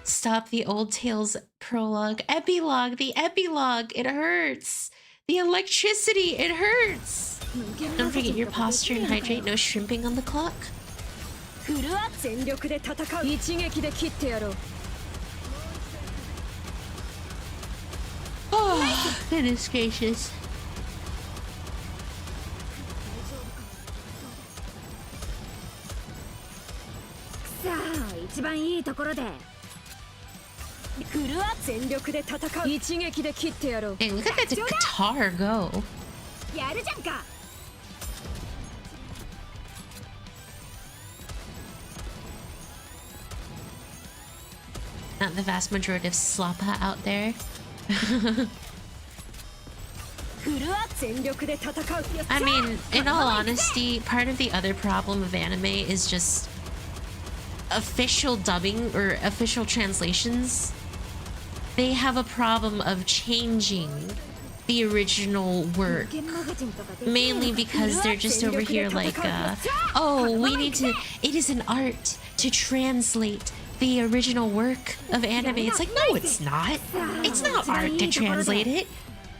Speaker 1: Stop the old tales prologue. Epilogue, the epilogue, it hurts. The electricity, it hurts. Don't forget your posture and hydrate. No shrimping on the clock.
Speaker 3: フルア全力で戦う一撃で切ってやろう
Speaker 1: Oh, goodness gracious.
Speaker 3: さあ一番いいところでフルア全力で戦う一撃で切ってやろう
Speaker 1: Dang, look at that guitar go.
Speaker 3: やるじゃんか
Speaker 1: Not the vast majority of slappa out there.
Speaker 3: フルア全力で戦う
Speaker 1: I mean, in all honesty, part of the other problem of anime is just official dubbing or official translations. They have a problem of changing the original work. Mainly because they're just over here like, oh, we need to, it is an art to translate the original work of anime. It's like, no, it's not. It's not art to translate it.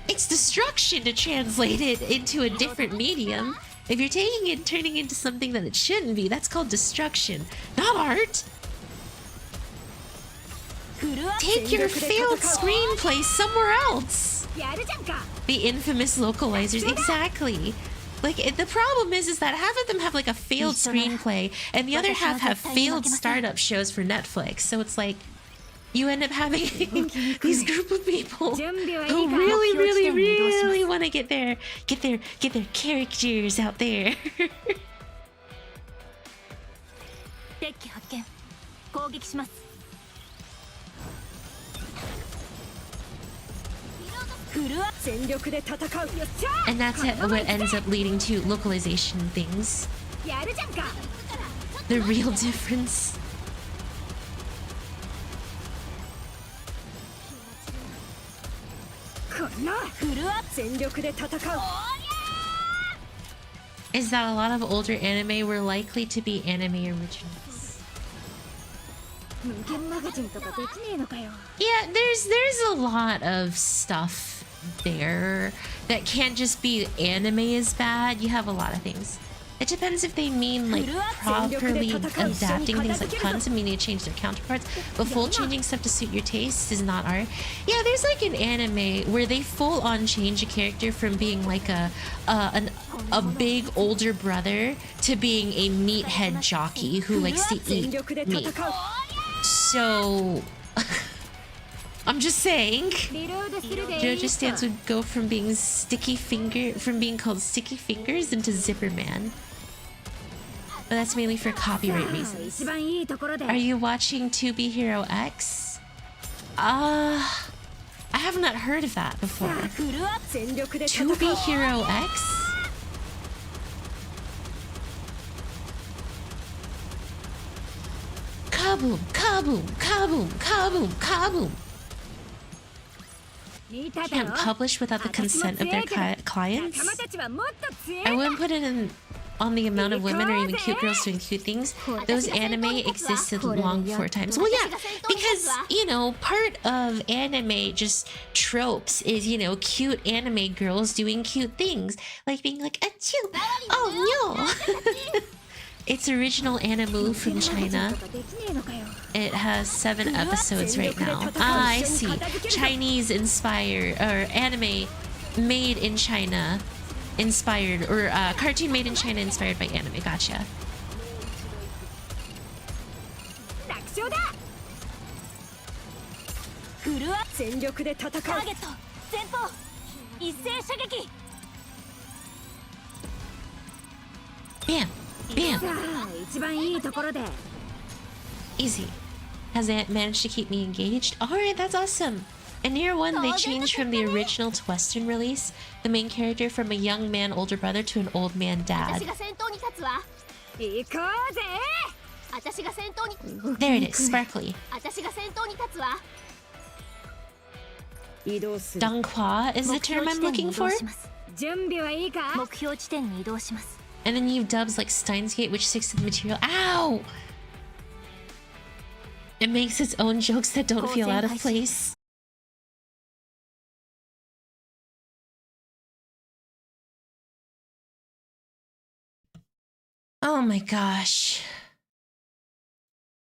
Speaker 1: It's destruction to translate it into a different medium. If you're taking it and turning it into something that it shouldn't be, that's called destruction, not art. Take your failed screenplay somewhere else.
Speaker 3: やるじゃんか
Speaker 1: The infamous localizers, exactly. Like, the problem is that half of them have like a failed screenplay, and the other half have failed startup shows for Netflix. So it's like, you end up having these group of people who really want to get their characters out there.
Speaker 4: デッキ発見攻撃します
Speaker 1: And that's what ends up leading to localization things. The real difference. Is that a lot of older anime were likely to be anime originals. Yeah, there's a lot of stuff there that can't just be anime is bad. You have a lot of things. It depends if they mean like properly adapting things like puns and meaning to change their counterparts, but full changing stuff to suit your taste is not art. Yeah, there's like an anime where they full on change a character from being like a big older brother to being a meathead jockey who likes to eat meat. So I'm just saying, JoJo Stance would go from being called Sticky Fingers into Zipper Man. But that's mainly for copyright reasons. Are you watching To Be Hero X? I have not heard of that before. To Be Hero X? Kaboom, kaboom, kaboom, kaboom, kaboom. Can't publish without the consent of their clients? I wouldn't put it in on the amount of women or even cute girls doing cute things. Those anime existed long before times. Well, yeah, because, you know, part of anime just tropes is, you know, cute anime girls doing cute things. Like being like, achoo, oh no. It's original anime from China. It has 7 episodes right now. Ah, I see. Chinese inspired, or anime made in China inspired, or cartoon made in China inspired by anime. Gotcha. Bam! Bam! Easy. Has Ant managed to keep me engaged? Alright, that's awesome! In Year 1, they changed from the original to Western release, the main character from a young man older brother to an old man dad. There it is, sparkly. Donghua is the term I'm looking for? And then you have dubs like Steins Gate, which sticks to the material. Ow! It makes its own jokes that don't feel out of place. Oh my gosh.